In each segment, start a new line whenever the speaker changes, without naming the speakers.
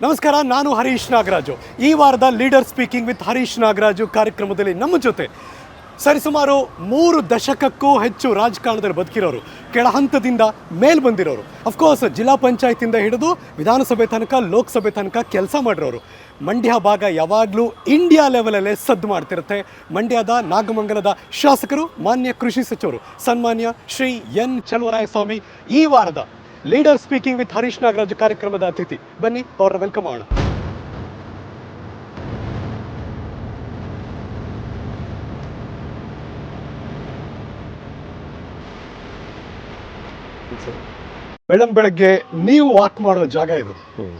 ನಮಸ್ಕಾರ, ನಾನು ಹರೀಶ್ ನಾಗರಾಜು. ಈ ವಾರದ leader speaking with Harish Nagaraju ಕಾರ್ಯಕ್ರಮದಲ್ಲಿ ನಮ್ಮ ಜೊತೆ ಸರಿಸುಮಾರು 3 ದಶಕಕ್ಕೂ ಹೆಚ್ಚು ರಾಜಕಾರಣದಲ್ಲಿ ಬದುಕಿರೋರು, ಕೆಳ ಹಂತದಿಂದ ಮೇಲ್ ಬಂದಿರೋರು, ಅಫ್ಕೋರ್ಸ್ ಜಿಲ್ಲಾ ಪಂಚಾಯತಿಂದ ಹಿಡಿದು ವಿಧಾನಸಭೆ ತನಕ ಲೋಕಸಭೆ ತನಕ ಕೆಲಸ ಮಾಡಿರೋರು. ಮಂಡ್ಯ ಭಾಗ ಯಾವಾಗಲೂ ಇಂಡಿಯಾ ಲೆವೆಲಲ್ಲೇ ಸದ್ದು ಮಾಡ್ತಿರುತ್ತೆ. ಮಂಡ್ಯದ ನಾಗಮಂಗಲದ ಶಾಸಕರು, ಮಾನ್ಯ ಕೃಷಿ ಸಚಿವರು ಸನ್ಮಾನ್ಯ ಶ್ರೀ ಎನ್ ಚಲುವರಾಯಸ್ವಾಮಿ ಈ ವಾರದ leader speaking with Harish Nagaraju ಕಾರ್ಯಕ್ರಮದ ಅತಿಥಿ. ಬನ್ನಿ ಅವರ ವೆಲ್ಕಮ್ ಮಾಡೋಣ. ಬೆಳಗ್ಗೆ ನೀವು ವಾಕ್ ಮಾಡೋ ಜಾಗ ಇದು,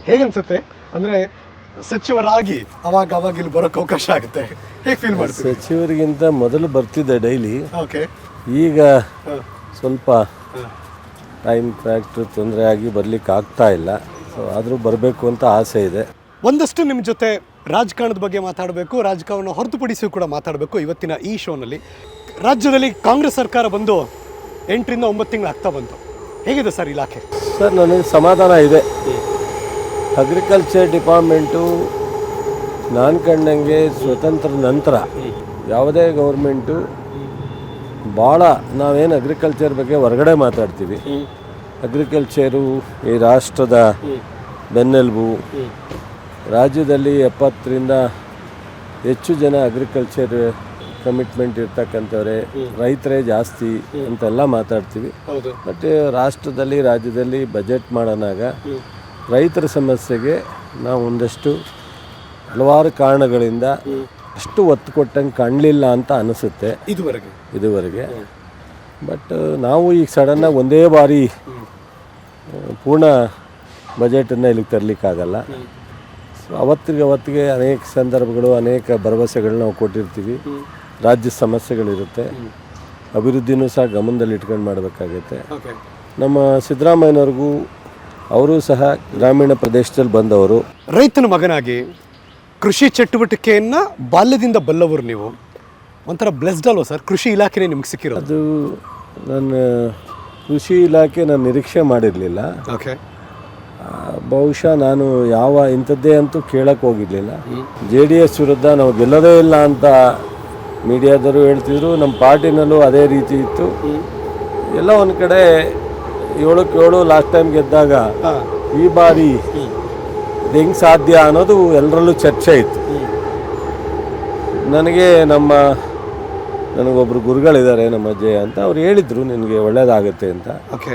ಹೇಗನ್ಸುತ್ತೆ? ಅಂದ್ರೆ ಸಚಿವರಾಗಿ ಅವಾಗ ಇಲ್ಲಿ ಬರೋಕೆ ಅವಕಾಶ ಆಗುತ್ತೆ, ಹೇಗೆ ಫೀಲ್ ಮಾಡ್ತೀವಿ?
ಸಚಿವರಿಗಿಂತ ಮೊದಲು ಬರ್ತಿದ್ದೆ ಡೈಲಿ.
ಓಕೆ,
ಈಗ ಸ್ವಲ್ಪ ಟೈಮ್ ಫ್ಯಾಕ್ಟ್ರಿ ತೊಂದರೆ ಆಗಿ ಬರ್ಲಿಕ್ಕೆ ಆಗ್ತಾ ಇಲ್ಲ. ಸೊ ಆದರೂ ಬರಬೇಕು ಅಂತ ಆಸೆ ಇದೆ.
ಒಂದಷ್ಟು ನಿಮ್ಮ ಜೊತೆ ರಾಜಕಾರಣದ ಬಗ್ಗೆ ಮಾತಾಡಬೇಕು, ರಾಜಕಾರಣ ಹೊರತುಪಡಿಸಿ ಕೂಡ ಮಾತಾಡಬೇಕು. ಇವತ್ತಿನ ಈ ಶೋನಲ್ಲಿ ರಾಜ್ಯದಲ್ಲಿ ಕಾಂಗ್ರೆಸ್ ಸರ್ಕಾರ ಬಂದು 8ರಿಂದ 9 ತಿಂಗಳು ಆಗ್ತಾ ಬಂತು. ಹೇಗಿದೆ ಸರ್ ಇಲಾಖೆ?
ಸರ್, ನನಗೆ ಸಮಾಧಾನ ಇದೆ. ಅಗ್ರಿಕಲ್ಚರ್ ಡಿಪಾರ್ಟ್ಮೆಂಟು ನಾನು ಕಂಡಂಗೆ ಸ್ವತಂತ್ರ ನಂತರ ಯಾವುದೇ ಗೌರ್ಮೆಂಟು ಭಾಳ ನಾವೇನು ಅಗ್ರಿಕಲ್ಚರ್ ಬಗ್ಗೆ ಹೊರಗಡೆ ಮಾತಾಡ್ತೀವಿ, ಅಗ್ರಿಕಲ್ಚರು ಈ ರಾಷ್ಟ್ರದ ಬೆನ್ನೆಲುಬು. ರಾಜ್ಯದಲ್ಲಿ 70ರಿಂದ ಹೆಚ್ಚು ಜನ ಅಗ್ರಿಕಲ್ಚರ್ ಕಮಿಟ್ಮೆಂಟ್ ಇರ್ತಕ್ಕಂಥವ್ರೆ, ರೈತರೇ ಜಾಸ್ತಿ ಅಂತೆಲ್ಲ ಮಾತಾಡ್ತೀವಿ. ಬಟ್ ರಾಷ್ಟ್ರದಲ್ಲಿ ರಾಜ್ಯದಲ್ಲಿ ಬಜೆಟ್ ಮಾಡೋಣಾಗ ರೈತರ ಸಮಸ್ಯೆಗೆ ನಾವು ಒಂದಷ್ಟು ಹಲವಾರು ಕಾರಣಗಳಿಂದ ಅಷ್ಟು ಒತ್ತು ಕೊಟ್ಟಂಗೆ ಕಾಣಲಿಲ್ಲ ಅಂತ ಅನಿಸುತ್ತೆ ಇದುವರೆಗೆ. ಬಟ್ ನಾವು ಈಗ ಸಡನ್ನಾಗಿ ಒಂದೇ ಬಾರಿ ಪೂರ್ಣ ಬಜೆಟನ್ನು ಇಲ್ಲಿಗೆ ತರಲಿಕ್ಕಾಗಲ್ಲ. ಸೊ ಅವತ್ತಿಗೆ ಅನೇಕ ಸಂದರ್ಭಗಳು, ಅನೇಕ ಭರವಸೆಗಳು ನಾವು ಕೊಟ್ಟಿರ್ತೀವಿ. ರಾಜ್ಯ ಸಮಸ್ಯೆಗಳಿರುತ್ತೆ, ಅಭಿವೃದ್ಧಿನೂ ಸಹ ಗಮನದಲ್ಲಿ ಇಟ್ಕೊಂಡು ಮಾಡಬೇಕಾಗುತ್ತೆ. ನಮ್ಮ ಸಿದ್ದರಾಮಯ್ಯನವ್ರಿಗೂ ಅವರು ಸಹ ಗ್ರಾಮೀಣ ಪ್ರದೇಶದಲ್ಲಿ ಬಂದವರು.
ರೈತನ ಮಗನಾಗಿ ಕೃಷಿ ಚಟುವಟಿಕೆಯನ್ನು ಬಾಲ್ಯದಿಂದ ಬಲ್ಲವರು ನೀವು. ಒಂಥರ ಬ್ಲೆಸ್ಡ್ ಅಲ್ವ ಸರ್ ಕೃಷಿ ಇಲಾಖೆನೇ ನಿಮ್ಗೆ ಸಿಕ್ಕಿರೋದು?
ಅದು ನನ್ನ ಕೃಷಿ ಇಲಾಖೆ ನಾನು ನಿರೀಕ್ಷೆ ಮಾಡಿರಲಿಲ್ಲ.
ಓಕೆ,
ಬಹುಶಃ ನಾನು ಯಾವ ಇಂಥದ್ದೇ ಅಂತೂ ಕೇಳಕ್ಕೆ ಹೋಗಿರಲಿಲ್ಲ. JDS ವಿರುದ್ಧ ನಾವು ಗೆಲ್ಲೋದೇ ಇಲ್ಲ ಅಂತ ಮೀಡಿಯಾದವರು ಹೇಳ್ತಿದ್ರು. ನಮ್ಮ ಪಾರ್ಟಿನಲ್ಲೂ ಅದೇ ರೀತಿ ಇತ್ತು. ಎಲ್ಲ ಒಂದು ಕಡೆ 7-7 ಲಾಸ್ಟ್ ಟೈಮ್ ಗೆದ್ದಾಗ ಈ ಬಾರಿ ಇದು ಹೆಂಗೆ ಸಾಧ್ಯ ಅನ್ನೋದು ಎಲ್ಲರಲ್ಲೂ ಚರ್ಚೆ ಇತ್ತು. ನನಗೊಬ್ಬರು ಗುರುಗಳಿದ್ದಾರೆ, ನಮ್ಮ ಅಜ್ಜಯ್ಯ ಅಂತ, ಅವ್ರು ಹೇಳಿದರು ನಿನಗೆ ಒಳ್ಳೇದಾಗುತ್ತೆ ಅಂತ.
ಓಕೆ,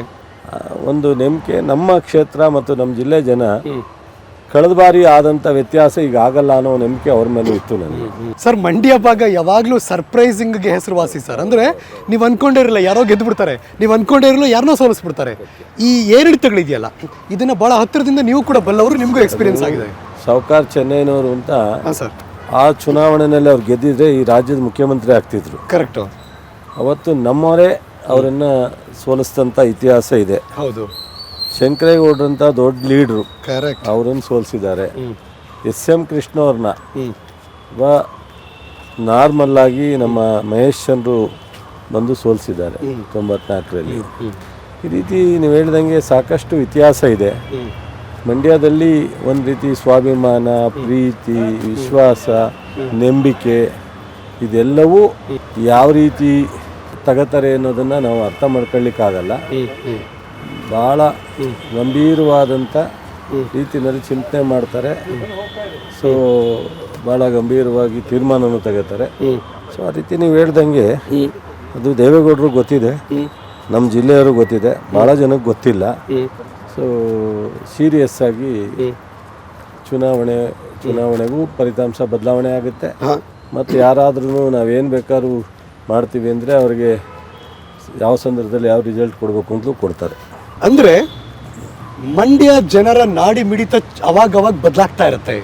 ಒಂದು ನಂಬಿಕೆ ನಮ್ಮ ಕ್ಷೇತ್ರ ಮತ್ತು ನಮ್ಮ ಜಿಲ್ಲೆ ಜನ ಕಳೆದ ಬಾರಿ ಆದಂಥ ವ್ಯತ್ಯಾಸ ಈಗ ಆಗಲ್ಲ ಅನ್ನೋ ನಂಬಿಕೆ ಅವ್ರ ಮೇಲೆ ಇತ್ತು ನನಗೆ.
ಸರ್, ಮಂಡ್ಯ ಭಾಗ ಯಾವಾಗಲೂ ಸರ್ಪ್ರೈಸಿಂಗ್ಗೆ ಹೆಸರುವಾಸಿ ಸರ್. ಅಂದರೆ ನೀವು ಅಂದ್ಕೊಂಡಿರಲಿಲ್ಲ ಯಾರೋ ಗೆದ್ದು ಬಿಡ್ತಾರೆ, ನೀವು ಅಂದ್ಕೊಂಡಿರಲಿಲ್ಲ ಯಾರನ್ನೋ ಸೋಲಿಸ್ಬಿಡ್ತಾರೆ. ಈ ಏರಿಳಿತಗಳಿದೆಯಲ್ಲ, ಇದನ್ನು ಭಾಳ ಹತ್ತಿರದಿಂದ ನೀವು ಕೂಡ ಬಲ್ಲವರು, ನಿಮಗೂ ಎಕ್ಸ್ಪೀರಿಯನ್ಸ್ ಆಗಿದೆ.
ಸಾವ್ಕಾರ್ ಚೆನ್ನೈನವರು ಅಂತ
ಸರ್,
ಆ ಚುನಾವಣೆಯಲ್ಲಿ ಅವ್ರು ಗೆದ್ದಿದ್ರೆ ಈ ರಾಜ್ಯದ ಮುಖ್ಯಮಂತ್ರಿ ಆಗ್ತಿದ್ರು.
ಕರೆಕ್ಟು.
ಅವತ್ತು ನಮ್ಮವರೇ ಅವರನ್ನು ಸೋಲಿಸಿದಂಥ ಇತಿಹಾಸ ಇದೆ.
ಹೌದು,
ಶಂಕರೇಗೌಡರಂಥ ದೊಡ್ಡ ಲೀಡ್ರು,
ಕರೆಕ್ಟ್,
ಅವರನ್ನು ಸೋಲಿಸಿದ್ದಾರೆ. SM ಕೃಷ್ಣ ಅವ್ರನ್ನ ನಾರ್ಮಲ್ ಆಗಿ ನಮ್ಮ ಮಹೇಶ್ ಚಂದ್ರು ಬಂದು ಸೋಲಿಸಿದ್ದಾರೆ 94ರಲ್ಲಿ. ಈ ರೀತಿ ನೀವು ಹೇಳ್ದಂಗೆ ಸಾಕಷ್ಟು ಇತಿಹಾಸ ಇದೆ. ಮಂಡ್ಯದಲ್ಲಿ ಒಂದು ರೀತಿ ಸ್ವಾಭಿಮಾನ, ಪ್ರೀತಿ, ವಿಶ್ವಾಸ, ನಂಬಿಕೆ ಇದೆಲ್ಲವೂ ಯಾವ ರೀತಿ ತಗತಾರೆ ಅನ್ನೋದನ್ನು ನಾವು ಅರ್ಥ ಮಾಡ್ಕೊಳ್ಳಿಕ್ಕಾಗಲ್ಲ. ಭಾಳ ಗಂಭೀರವಾದಂಥ ರೀತಿಯಲ್ಲಿ ಚಿಂತನೆ ಮಾಡ್ತಾರೆ. ಸೊ ಭಾಳ ಗಂಭೀರವಾಗಿ ತೀರ್ಮಾನವನ್ನು ತಗೋತಾರೆ. ಸೊ ಆ ರೀತಿ ನೀವು ಹೇಳ್ದಂಗೆ ಅದು ದೇವೇಗೌಡರು ಗೊತ್ತಿದೆ, ನಮ್ಮ ಜಿಲ್ಲೆಯವರು ಗೊತ್ತಿದೆ, ಭಾಳ ಜನಕ್ಕೆ ಗೊತ್ತಿಲ್ಲ. ಸೊ ಸೀರಿಯಸ್ ಆಗಿ ಚುನಾವಣೆಗೂ ಫಲಿತಾಂಶ ಬದಲಾವಣೆ ಆಗುತ್ತೆ. ಮತ್ತು ಯಾರಾದ್ರೂ ನಾವೇನು ಬೇಕಾದ್ರೂ ಮಾಡ್ತೀವಿ ಅಂದರೆ ಅವ್ರಿಗೆ ಯಾವ ಸಂದರ್ಭದಲ್ಲಿ ಯಾವ ರಿಸಲ್ಟ್ ಕೊಡಬೇಕು ಅಂತಲೂ ಕೊಡ್ತಾರೆ.
ಅಂದರೆ ಮಂಡ್ಯ ಜನರ ನಾಡಿ ಮಿಡಿತ ಅವಾಗವಾಗ ಬದಲಾಗ್ತಾ ಇರುತ್ತೆ.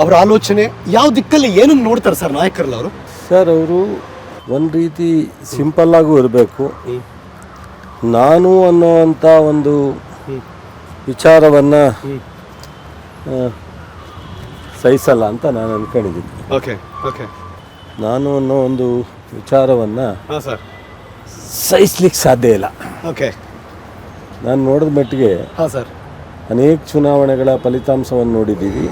ಅವರ ಆಲೋಚನೆ ಯಾವ ದಿಕ್ಕಲ್ಲಿ ಏನನ್ನು ನೋಡ್ತಾರೆ ಸರ್ ನಾಯಕರಲ್ಲ ಅವರು?
ಸರ್, ಅವರು ಒಂದು ರೀತಿ ಸಿಂಪಲ್ಲಾಗೂ ಇರಬೇಕು. ನಾನು ಅನ್ನೋವಂಥ ಒಂದು ವಿಚಾರವನ್ನು ಸಹಿಸಲ್ಲ ಅಂತ ನಾನು ಅಂದ್ಕೊಂಡಿದ್ದೀನಿ.
ಓಕೆ ಓಕೆ,
ನಾನು ಅನ್ನೋ ಒಂದು ವಿಚಾರವನ್ನು
ಸರ್
ಸಹಿಸ್ಲಿಕ್ಕೆ ಸಾಧ್ಯ ಇಲ್ಲ.
ಓಕೆ,
ನಾನು ನೋಡಿದ ಮಟ್ಟಿಗೆ
ಹಾಂ ಸರ್,
ಅನೇಕ ಚುನಾವಣೆಗಳ ಫಲಿತಾಂಶವನ್ನು ನೋಡಿದ್ದೀವಿ.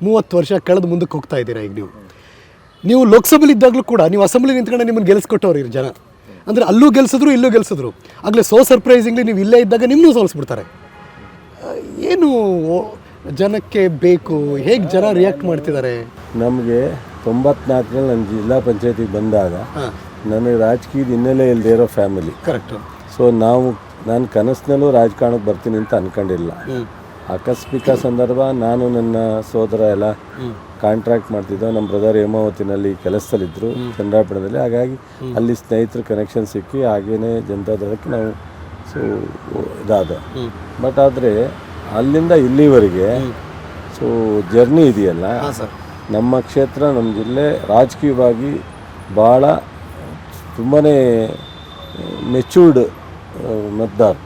30 ವರ್ಷ ಕಳೆದು ಮುಂದಕ್ಕೆ ಹೋಗ್ತಾ ಇದ್ದೀರಾ. ಈಗ ನೀವು ಲೋಕಸಭೆಲಿ ಇದ್ದಾಗಲೂ ಕೂಡ ನೀವು ಅಸೆಂಬ್ಲಿ ನಿಂತ್ಕೊಂಡು ನಿಮ್ಮನ್ನು ಗೆಲ್ಲಿಸ್ಕೊಟ್ಟವ್ರು ಜನ. ಅಂದರೆ ಅಲ್ಲೂ ಗೆಲ್ಸಿದ್ರು ಇಲ್ಲೂ ಗೆಲ್ಸಿದ್ರು. ಆಗಲೇ ಸರ್ಪ್ರೈಸಿಂಗ್ಲಿ ನೀವು ಇಲ್ಲೇ ಇದ್ದಾಗ ನಿಮ್ಮನ್ನೂ ಸೋಲಿಸ್ಬಿಡ್ತಾರೆ. ಏನು ಜನಕ್ಕೆ ಬೇಕು, ಹೇಗೆ ಜನ ರಿಯಾಕ್ಟ್ ಮಾಡ್ತಿದ್ದಾರೆ?
ನಮಗೆ 94ರಲ್ಲಿ ನನ್ನ ಜಿಲ್ಲಾ ಪಂಚಾಯತಿಗೆ ಬಂದಾಗ ನನಗೆ ರಾಜಕೀಯದ ಹಿನ್ನೆಲೆ ಇಲ್ಲದೆ ಇರೋ ಫ್ಯಾಮಿಲಿ.
ಕರೆಕ್ಟು.
ಸೊ ನಾನು ಕನಸಿನಲ್ಲೂ ರಾಜಕಾರಣಕ್ಕೆ ಬರ್ತೀನಿ ಅಂತ ಅಂದ್ಕೊಂಡಿಲ್ಲ. ಆಕಸ್ಮಿಕ ಸಂದರ್ಭ, ನಾನು ನನ್ನ ಸೋದರ ಎಲ್ಲ ಕಾಂಟ್ರಾಕ್ಟ್ ಮಾಡ್ತಿದ್ದ. ನಮ್ಮ ಬ್ರದರ್ ಹೇಮಾವತಿನಲ್ಲಿ ಕೆಲಸದಲ್ಲಿದ್ದರು ಚಂದ್ರಾಪುರದಲ್ಲಿ. ಹಾಗಾಗಿ ಅಲ್ಲಿ ಸ್ನೇಹಿತರ ಕನೆಕ್ಷನ್ ಸಿಕ್ಕಿ ಹಾಗೇನೆ ಜನತಾದಳಕ್ಕೆ ನಾವು ಇದಾದ. ಬಟ್ ಆದರೆ ಅಲ್ಲಿಂದ ಇಲ್ಲಿವರೆಗೆ ಜರ್ನಿ ಇದೆಯಲ್ಲ, ನಮ್ಮ ಕ್ಷೇತ್ರ, ನಮ್ಮ ಜಿಲ್ಲೆ ರಾಜಕೀಯವಾಗಿ ಭಾಳ ತುಂಬಾ ಮೆಚೂರ್ಡ್ ಮತದಾರ.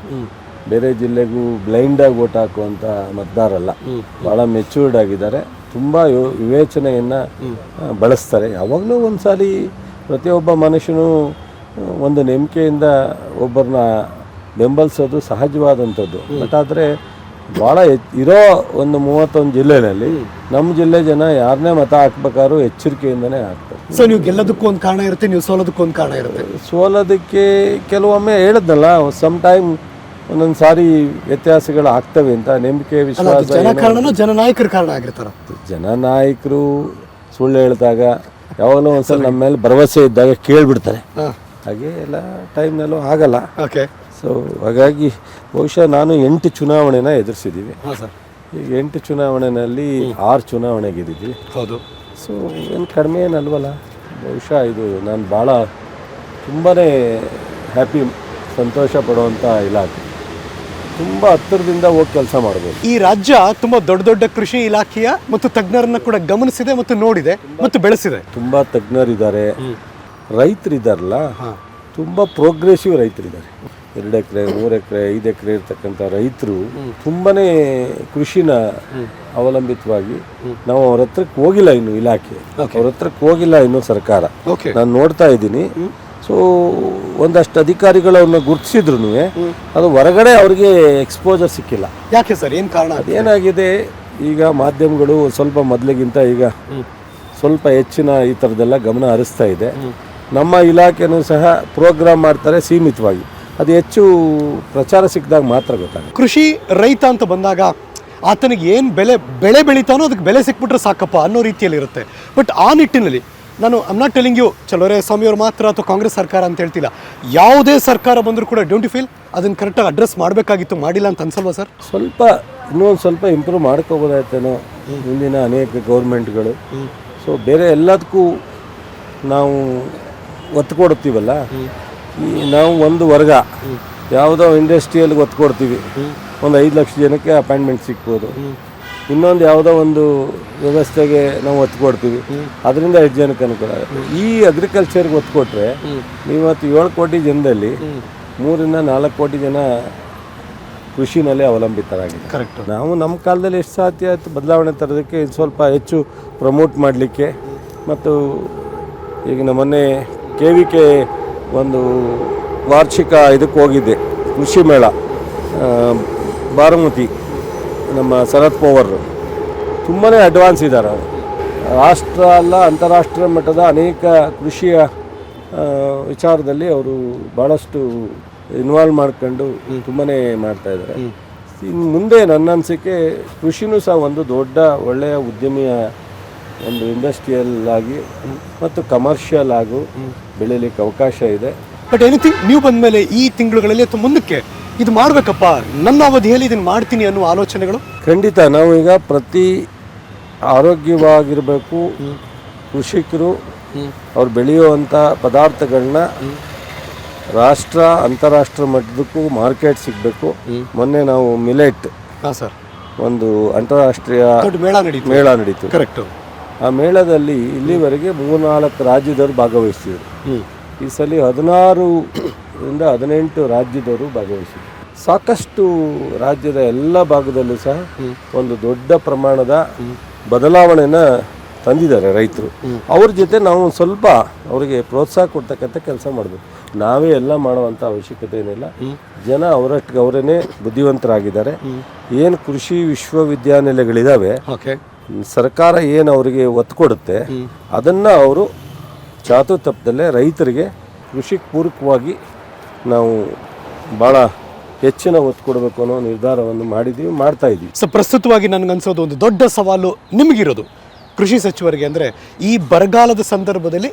ಬೇರೆ ಜಿಲ್ಲೆಗೂ ಬ್ಲೈಂಡಾಗಿ ವೋಟ್ ಹಾಕುವಂಥ ಮತದಾರಲ್ಲ, ಭಾಳ ಮೆಚೂರ್ಡ್ ಆಗಿದ್ದಾರೆ. ತುಂಬ ವಿವೇಚನೆಯನ್ನು ಬಳಸ್ತಾರೆ. ಯಾವಾಗಲೂ ಒಂದು ಸಾರಿ ಪ್ರತಿಯೊಬ್ಬ ಮನುಷ್ಯನು ಒಂದು ನಂಬಿಕೆಯಿಂದ ಒಬ್ಬರನ್ನ ಬೆಂಬಲಿಸೋದು ಸಹಜವಾದಂಥದ್ದು. ಬಟ್ ಆದರೆ ಭಾಳ ಇರೋ ಒಂದು 31 ಜಿಲ್ಲೆಯಲ್ಲಿ ನಮ್ಮ ಜಿಲ್ಲೆ ಜನ ಯಾರನ್ನೇ ಮತ ಹಾಕ್ಬೇಕಾದ್ರೂ ಎಚ್ಚರಿಕೆಯಿಂದನೇ ಹಾಕ್ತಾರೆ.
ಸೊ ನೀವು ಗೆಲ್ಲೋದಕ್ಕೂ ಒಂದು ಕಾರಣ ಇರುತ್ತೆ, ನೀವು ಸೋಲೋದಕ್ಕೂ ಒಂದು ಕಾರಣ ಇರುತ್ತೆ.
ಸೋಲೋದಕ್ಕೆ ಕೆಲವೊಮ್ಮೆ ಹೇಳಿದ್ನಲ್ಲ, ಸಮ್ ಟೈಮ್ ಒಂದೊಂದು ಸಾರಿ ವ್ಯತ್ಯಾಸಗಳು ಆಗ್ತವೆ ಅಂತ. ನಂಬಿಕೆ, ವಿಶ್ವಾಸ.
ಜನನಾಯಕರ ಕಾರಣ ಆಗಿರ್ತಾರ.
ಜನನಾಯಕರು ಸುಳ್ಳು ಹೇಳಿದಾಗ ಯಾವಾಗಲೂ ಒಂದ್ಸಲ ನಮ್ಮ ಮೇಲೆ ಭರವಸೆ ಇದ್ದಾಗ ಕೇಳಿಬಿಡ್ತಾರೆ. ಹಾಗೆ ಎಲ್ಲ ಟೈಮ್ನಲ್ಲೂ ಆಗಲ್ಲ.
ಓಕೆ.
ಸೊ ಹಾಗಾಗಿ ಬಹುಶಃ ನಾನು 8 ಚುನಾವಣೆನ ಎದುರಿಸಿದ್ದೀವಿ. ಈಗ 8 ಚುನಾವಣೆಯಲ್ಲಿ 6 ಚುನಾವಣೆ ಗೆದ್ದಿದ್ವಿ.
ಹೌದು.
ಸೊ ಏನು ಕಡಿಮೆ ಏನಲ್ವಲ್ಲ. ಬಹುಶಃ ಇದು ನಾನು ಭಾಳ ತುಂಬಾ ಹ್ಯಾಪಿ, ಸಂತೋಷ ಪಡುವಂಥ ಇಲಾಖೆ. ತುಂಬ ಹತ್ತಿರದಿಂದ ಹೋಗಿ ಕೆಲಸ ಮಾಡ್ಬೋದು.
ಈ ರಾಜ್ಯ ತುಂಬ ದೊಡ್ಡ ದೊಡ್ಡ ಕೃಷಿ ಇಲಾಖೆಯ ಮತ್ತು ತಜ್ಞರನ್ನ ಕೂಡ ಗಮನಿಸಿದೆ ಮತ್ತು ನೋಡಿದೆ ಮತ್ತು ಬೆಳೆಸಿದೆ.
ತುಂಬ ತಜ್ಞರಿದ್ದಾರೆ, ರೈತರಿದ್ದಾರಲ್ಲ, ತುಂಬ ಪ್ರೋಗ್ರೆಸಿವ್ ರೈತರಿದ್ದಾರೆ. 2 ಎಕರೆ, 3 ಎಕರೆ, 5 ಎಕರೆ ಇರ್ತಕ್ಕಂಥ ರೈತರು ತುಂಬಾ ಕೃಷಿನ ಅವಲಂಬಿತವಾಗಿ. ನಾವು ಅವ್ರ ಹತ್ರಕ್ಕೆ ಹೋಗಿಲ್ಲ ಇನ್ನು, ಇಲಾಖೆ ಅವ್ರ ಹತ್ರಕ್ಕೆ ಹೋಗಿಲ್ಲ ಇನ್ನು ಸರ್ಕಾರ. ನಾನು ನೋಡ್ತಾ ಇದ್ದೀನಿ. ಸೊ ಒಂದಷ್ಟು ಅಧಿಕಾರಿಗಳನ್ನ ಗುರುತಿಸಿದ್ರು ಅದು ಹೊರಗಡೆ ಅವ್ರಿಗೆ ಎಕ್ಸ್ಪೋಜರ್ ಸಿಕ್ಕಿಲ್ಲ.
ಯಾಕೆ ಸರ್, ಏನು ಕಾರಣ?
ಅದೇನಾಗಿದೆ, ಈಗ ಮಾಧ್ಯಮಗಳು ಸ್ವಲ್ಪ ಮೊದಲಿಗಿಂತ ಈಗ ಸ್ವಲ್ಪ ಹೆಚ್ಚಿನ ಈ ಥರದ್ದೆಲ್ಲ ಗಮನ ಹರಿಸ್ತಾ ಇದೆ. ನಮ್ಮ ಇಲಾಖೆನೂ ಸಹ ಪ್ರೋಗ್ರಾಮ್ ಮಾಡ್ತಾರೆ ಸೀಮಿತವಾಗಿ. ಅದು ಹೆಚ್ಚು ಪ್ರಚಾರ ಸಿಕ್ಕಿದಾಗ ಮಾತ್ರ ಗೊತ್ತಾಗುತ್ತೆ.
ಕೃಷಿ ರೈತ ಅಂತ ಬಂದಾಗ ಆತನಿಗೆ ಏನು ಬೆಳೆ ಬೆಳೀತಾನೋ ಅದಕ್ಕೆ ಬೆಲೆ ಸಿಕ್ಬಿಟ್ರೆ ಸಾಕಪ್ಪ ಅನ್ನೋ ರೀತಿಯಲ್ಲಿ ಇರುತ್ತೆ. ಬಟ್ ಆ ನಿಟ್ಟಿನಲ್ಲಿ ನಾನು ಐಮ್ ನಾಟ್ ಟೆಲಿಂಗ್ ಯು ಚಲುವರಾಯಸ್ವಾಮಿಯವ್ರು ಮಾತ್ರ ಅಥವಾ ಕಾಂಗ್ರೆಸ್ ಸರ್ಕಾರ ಅಂತ ಹೇಳ್ತಿಲ್ಲ. ಯಾವುದೇ ಸರ್ಕಾರ ಬಂದರೂ ಕೂಡ ಡೋಂಟ್ ಯು ಫೀಲ್ ಅದನ್ನು ಕರೆಕ್ಟಾಗಿ ಅಡ್ರೆಸ್ ಮಾಡಬೇಕಾಗಿತ್ತು, ಮಾಡಿಲ್ಲ ಅಂತ ಅನ್ಸಲ್ವಾ ಸರ್?
ಇನ್ನೊಂದು ಸ್ವಲ್ಪ ಇಂಪ್ರೂವ್ ಮಾಡ್ಕೋಬೋದಾಯ್ತೇನೋ ಮುಂದಿನ ಅನೇಕ ಗೌರ್ಮೆಂಟ್ಗಳು. ಸೊ ಬೇರೆ ಎಲ್ಲದಕ್ಕೂ ನಾವು ಒತ್ತು ಕೊಡ್ತೀವಲ್ಲ, ನಾವು ಒಂದು ವರ್ಗ ಯಾವುದೋ ಇಂಡಸ್ಟ್ರಿಯಲ್ಗೆ ಒತ್ತು ಕೊಡ್ತೀವಿ, ಒಂದು 5 ಲಕ್ಷ ಜನಕ್ಕೆ ಅಪಾಯಿಂಟ್ಮೆಂಟ್ ಸಿಗ್ಬೋದು. ಇನ್ನೊಂದು ಯಾವುದೋ ಒಂದು ವ್ಯವಸ್ಥೆಗೆ ನಾವು ಒತ್ತು ಕೊಡ್ತೀವಿ, ಅದರಿಂದ 8 ಜನಕ್ಕೆ ಅನುಕೂಲ. ಈ ಅಗ್ರಿಕಲ್ಚರ್ಗೆ ಒತ್ತು ಕೊಟ್ಟರೆ ಇವತ್ತು 7 ಕೋಟಿ ಜನದಲ್ಲಿ 3-4 ಕೋಟಿ ಜನ ಕೃಷಿನಲ್ಲೇ ಅವಲಂಬಿತರಾಗಿದೆ.
ಕರೆಕ್ಟ್.
ನಾವು ನಮ್ಮ ಕಾಲದಲ್ಲಿ ಎಷ್ಟು ಸಾಧ್ಯ ಆಯಿತು ಬದಲಾವಣೆ ತರೋದಕ್ಕೆ ಸ್ವಲ್ಪ ಹೆಚ್ಚು ಪ್ರಮೋಟ್ ಮಾಡಲಿಕ್ಕೆ. ಮತ್ತು ಈಗ ನಮ್ಮನ್ನೇ KVK ಒಂದು ವಾರ್ಷಿಕ ಇದಕ್ಕೆ ಹೋಗಿದ್ದೆ, ಕೃಷಿ ಮೇಳ, ಬಾರಾಮತಿ, ನಮ್ಮ ಶರದ್ ಪವಾರ್ ತುಂಬಾ ಅಡ್ವಾನ್ಸ್ ಇದ್ದಾರೆ. ರಾಷ್ಟ್ರ ಅಲ್ಲ, ಅಂತಾರಾಷ್ಟ್ರೀಯ ಮಟ್ಟದ ಅನೇಕ ಕೃಷಿಯ ವಿಚಾರದಲ್ಲಿ ಅವರು ಭಾಳಷ್ಟು ಇನ್ವಾಲ್ವ್ ಮಾಡ್ಕೊಂಡು ತುಂಬಾ ಮಾಡ್ತಾಯಿದ್ದಾರೆ. ಇನ್ನು ಮುಂದೆ ನನ್ನ ಅನಿಸಿಕೆ ಕೃಷಿನೂ ಸಹ ಒಂದು ದೊಡ್ಡ ಒಳ್ಳೆಯ ಉದ್ಯಮಿಯ ಒಂದು ಇಂಡಸ್ಟ್ರಿಯಲ್ ಆಗಿ ಮತ್ತು ಕಮರ್ಷಿಯಲ್ ಆಗು ಬೆಳೀಲಿಕ್ಕೆ ಅವಕಾಶ ಇದೆ.
ಬಟ್ ಎನಿಥಿಂಗ್ ನೀವು ಬಂದ ಮೇಲೆ ಈ ತಿಂಗಳುಗಳಲ್ಲಿ ಅಥವಾ ಮುಂದಕ್ಕೆ ಇದು ಮಾಡಬೇಕಪ್ಪ, ನನ್ನ ಅವಧಿಯಲ್ಲಿ ಇದನ್ನು ಮಾಡ್ತೀನಿ ಅನ್ನೋ ಆಲೋಚನೆಗಳು?
ಖಂಡಿತ. ನಾವು ಈಗ ಪ್ರತಿ ಆರೋಗ್ಯವಾಗಿರಬೇಕು, ಕೃಷಿಕರು ಅವ್ರು ಬೆಳೆಯುವಂಥ ಪದಾರ್ಥಗಳನ್ನ ರಾಷ್ಟ್ರ ಅಂತಾರಾಷ್ಟ್ರೀಯ ಮಟ್ಟದಕ್ಕೂ ಮಾರ್ಕೆಟ್ ಸಿಗಬೇಕು. ಮೊನ್ನೆ ನಾವು ಮಿಲೆಟ್ ಒಂದು ಅಂತಾರಾಷ್ಟ್ರೀಯ ಮೇಳ ನಡೀತು.
ಕರೆಕ್ಟ್.
ಆ ಮೇಳದಲ್ಲಿ ಇಲ್ಲಿವರೆಗೆ 3-4 ರಾಜ್ಯದವರು ಭಾಗವಹಿಸಿದರು. ಈ ಸಲ 16ರಿಂದ 18 ರಾಜ್ಯದವರು ಭಾಗವಹಿಸಿದರು. ಸಾಕಷ್ಟು ರಾಜ್ಯದ ಎಲ್ಲ ಭಾಗದಲ್ಲೂ ಸಹ ಒಂದು ದೊಡ್ಡ ಪ್ರಮಾಣದ ಬದಲಾವಣೆನ ತಂದಿದ್ದಾರೆ ರೈತರು. ಅವ್ರ ಜೊತೆ ನಾವು ಒಂದು ಸ್ವಲ್ಪ ಅವರಿಗೆ ಪ್ರೋತ್ಸಾಹ ಕೊಡ್ತಕ್ಕಂಥ ಕೆಲಸ ಮಾಡಬೇಕು. ನಾವೇ ಎಲ್ಲ ಮಾಡುವಂಥ ಅವಶ್ಯಕತೆ ಏನಿಲ್ಲ. ಜನ ಅವರಟ್ಟಿಗೆ ಅವರೇ ಬುದ್ಧಿವಂತರಾಗಿದ್ದಾರೆ. ಏನು ಕೃಷಿ ವಿಶ್ವವಿದ್ಯಾನಿಲಯಗಳಿದ್ದಾವೆ, ಸರ್ಕಾರ ಏನು ಅವರಿಗೆ ಒತ್ತು ಕೊಡುತ್ತೆ ಅದನ್ನು ಅವರು ಚಾತು ತಪ್ಪದಲ್ಲೇ ರೈತರಿಗೆ ಕೃಷಿಗೆ ಪೂರಕವಾಗಿ ನಾವು ಭಾಳ ಹೆಚ್ಚಿನ ಒತ್ತು ಕೊಡಬೇಕು ಅನ್ನೋ ನಿರ್ಧಾರವನ್ನು ಮಾಡಿದ್ದೀವಿ, ಮಾಡ್ತಾ ಇದ್ದೀವಿ.
ಸೊ ಪ್ರಸ್ತುತವಾಗಿ ನನಗನ್ಸೋದು ಒಂದು ದೊಡ್ಡ ಸವಾಲು ನಿಮಗಿರೋದು ಕೃಷಿ ಸಚಿವರಿಗೆ ಅಂದರೆ ಈ ಬರಗಾಲದ ಸಂದರ್ಭದಲ್ಲಿ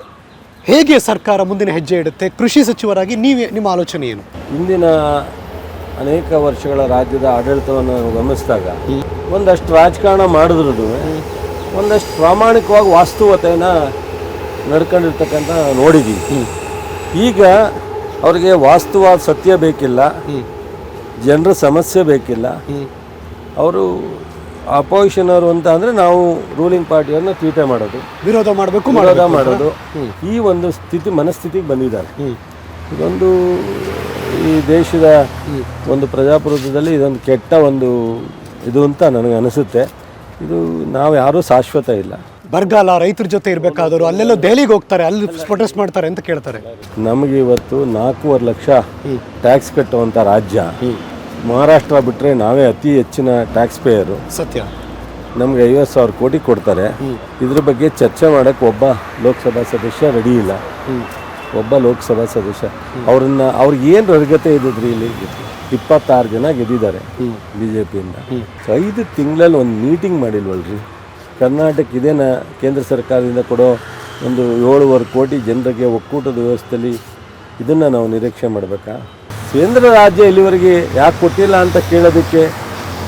ಹೇಗೆ ಸರ್ಕಾರ ಮುಂದಿನ ಹೆಜ್ಜೆ ಇಡುತ್ತೆ, ಕೃಷಿ ಸಚಿವರಾಗಿ ನಿಮ್ಮ ಆಲೋಚನೆ ಏನು?
ಇಂದಿನ ಅನೇಕ ವರ್ಷಗಳ ರಾಜ್ಯದ ಆಡಳಿತವನ್ನು ಗಮನಿಸಿದಾಗ ಒಂದಷ್ಟು ರಾಜಕಾರಣ ಮಾಡಿದ್ರೂ ಒಂದಷ್ಟು ಪ್ರಾಮಾಣಿಕವಾಗಿ ವಾಸ್ತವತೆಯನ್ನು ನಡ್ಕೊಂಡಿರ್ತಕ್ಕಂಥ ನೋಡಿದ್ದೀವಿ. ಈಗ ಅವ್ರಿಗೆ ವಾಸ್ತವಾದ ಸತ್ಯ ಬೇಕಿಲ್ಲ, ಜನರ ಸಮಸ್ಯೆ ಬೇಕಿಲ್ಲ. ಅವರು ಅಪೋಸಿಷನ್ ಅವರು ಅಂತ ಅಂದರೆ ನಾವು ರೂಲಿಂಗ್ ಪಾರ್ಟಿಯನ್ನು ಟೀಟೆ ಮಾಡೋದು, ವಿರೋಧ ಮಾಡೋದು, ಈ ಒಂದು ಮನಸ್ಥಿತಿಗೆ ಬಂದಿದ್ದಾರೆ. ಇದೊಂದು ಈ ದೇಶದ ಒಂದು ಪ್ರಜಾಪ್ರಭುತ್ವದಲ್ಲಿ ಇದೊಂದು ಕೆಟ್ಟ ಒಂದು ಇದು ಅಂತ ನನಗೆ ಅನಿಸುತ್ತೆ. ಇದು ನಾವು ಯಾರೂ ಶಾಶ್ವತ ಇಲ್ಲ.
ಬರಗಾಲ, ರೈತರ ಜೊತೆ ಇರಬೇಕಾದವರು ಅಲ್ಲೆಲ್ಲ ದೆಹಲಿಗೆ ಹೋಗ್ತಾರೆ, ಅಲ್ಲಿ ಪ್ರೊಟೆಸ್ಟ್ ಮಾಡ್ತಾರೆ ಅಂತ ಕೇಳ್ತಾರೆ.
ನಮಗೆ ಇವತ್ತು 4.5 ಲಕ್ಷ ಟ್ಯಾಕ್ಸ್ ಕಟ್ಟುವಂಥ ರಾಜ್ಯ ಮಹಾರಾಷ್ಟ್ರ ಬಿಟ್ಟರೆ ನಾವೇ ಅತಿ ಹೆಚ್ಚಿನ ಟ್ಯಾಕ್ಸ್ ಪೇಯರು.
ಸತ್ಯ.
ನಮಗೆ 50,000 ಕೋಟಿ ಕೊಡ್ತಾರೆ. ಇದ್ರ ಬಗ್ಗೆ ಚರ್ಚೆ ಮಾಡೋಕ್ಕೆ ಒಬ್ಬ ಲೋಕಸಭಾ ಸದಸ್ಯ ರೆಡಿ ಇಲ್ಲ. ಅವ್ರಿಗೆ ಏನು ಅರ್ಹತೆ ಇದ್ದಿದ್ರಿ? ಇಲ್ಲಿ 26 ಜನ ಗೆದ್ದಿದ್ದಾರೆ BJPಯಿಂದ. 5 ತಿಂಗಳಲ್ಲಿ ಒಂದು ಮೀಟಿಂಗ್ ಮಾಡಿಲ್ವಲ್ರಿ? ಕರ್ನಾಟಕ ಇದೇನ ಕೇಂದ್ರ ಸರ್ಕಾರದಿಂದ ಕೊಡೋ ಒಂದು 7.5 ಕೋಟಿ ಜನರಿಗೆ ಒಕ್ಕೂಟದ ವ್ಯವಸ್ಥೆಯಲ್ಲಿ ಇದನ್ನು ನಾವು ನಿರೀಕ್ಷೆ ಮಾಡಬೇಕಾ? ಕೇಂದ್ರ ರಾಜ್ಯ ಇಲ್ಲಿವರೆಗೆ ಯಾಕೆ ಕೊಟ್ಟಿಲ್ಲ ಅಂತ ಕೇಳೋದಕ್ಕೆ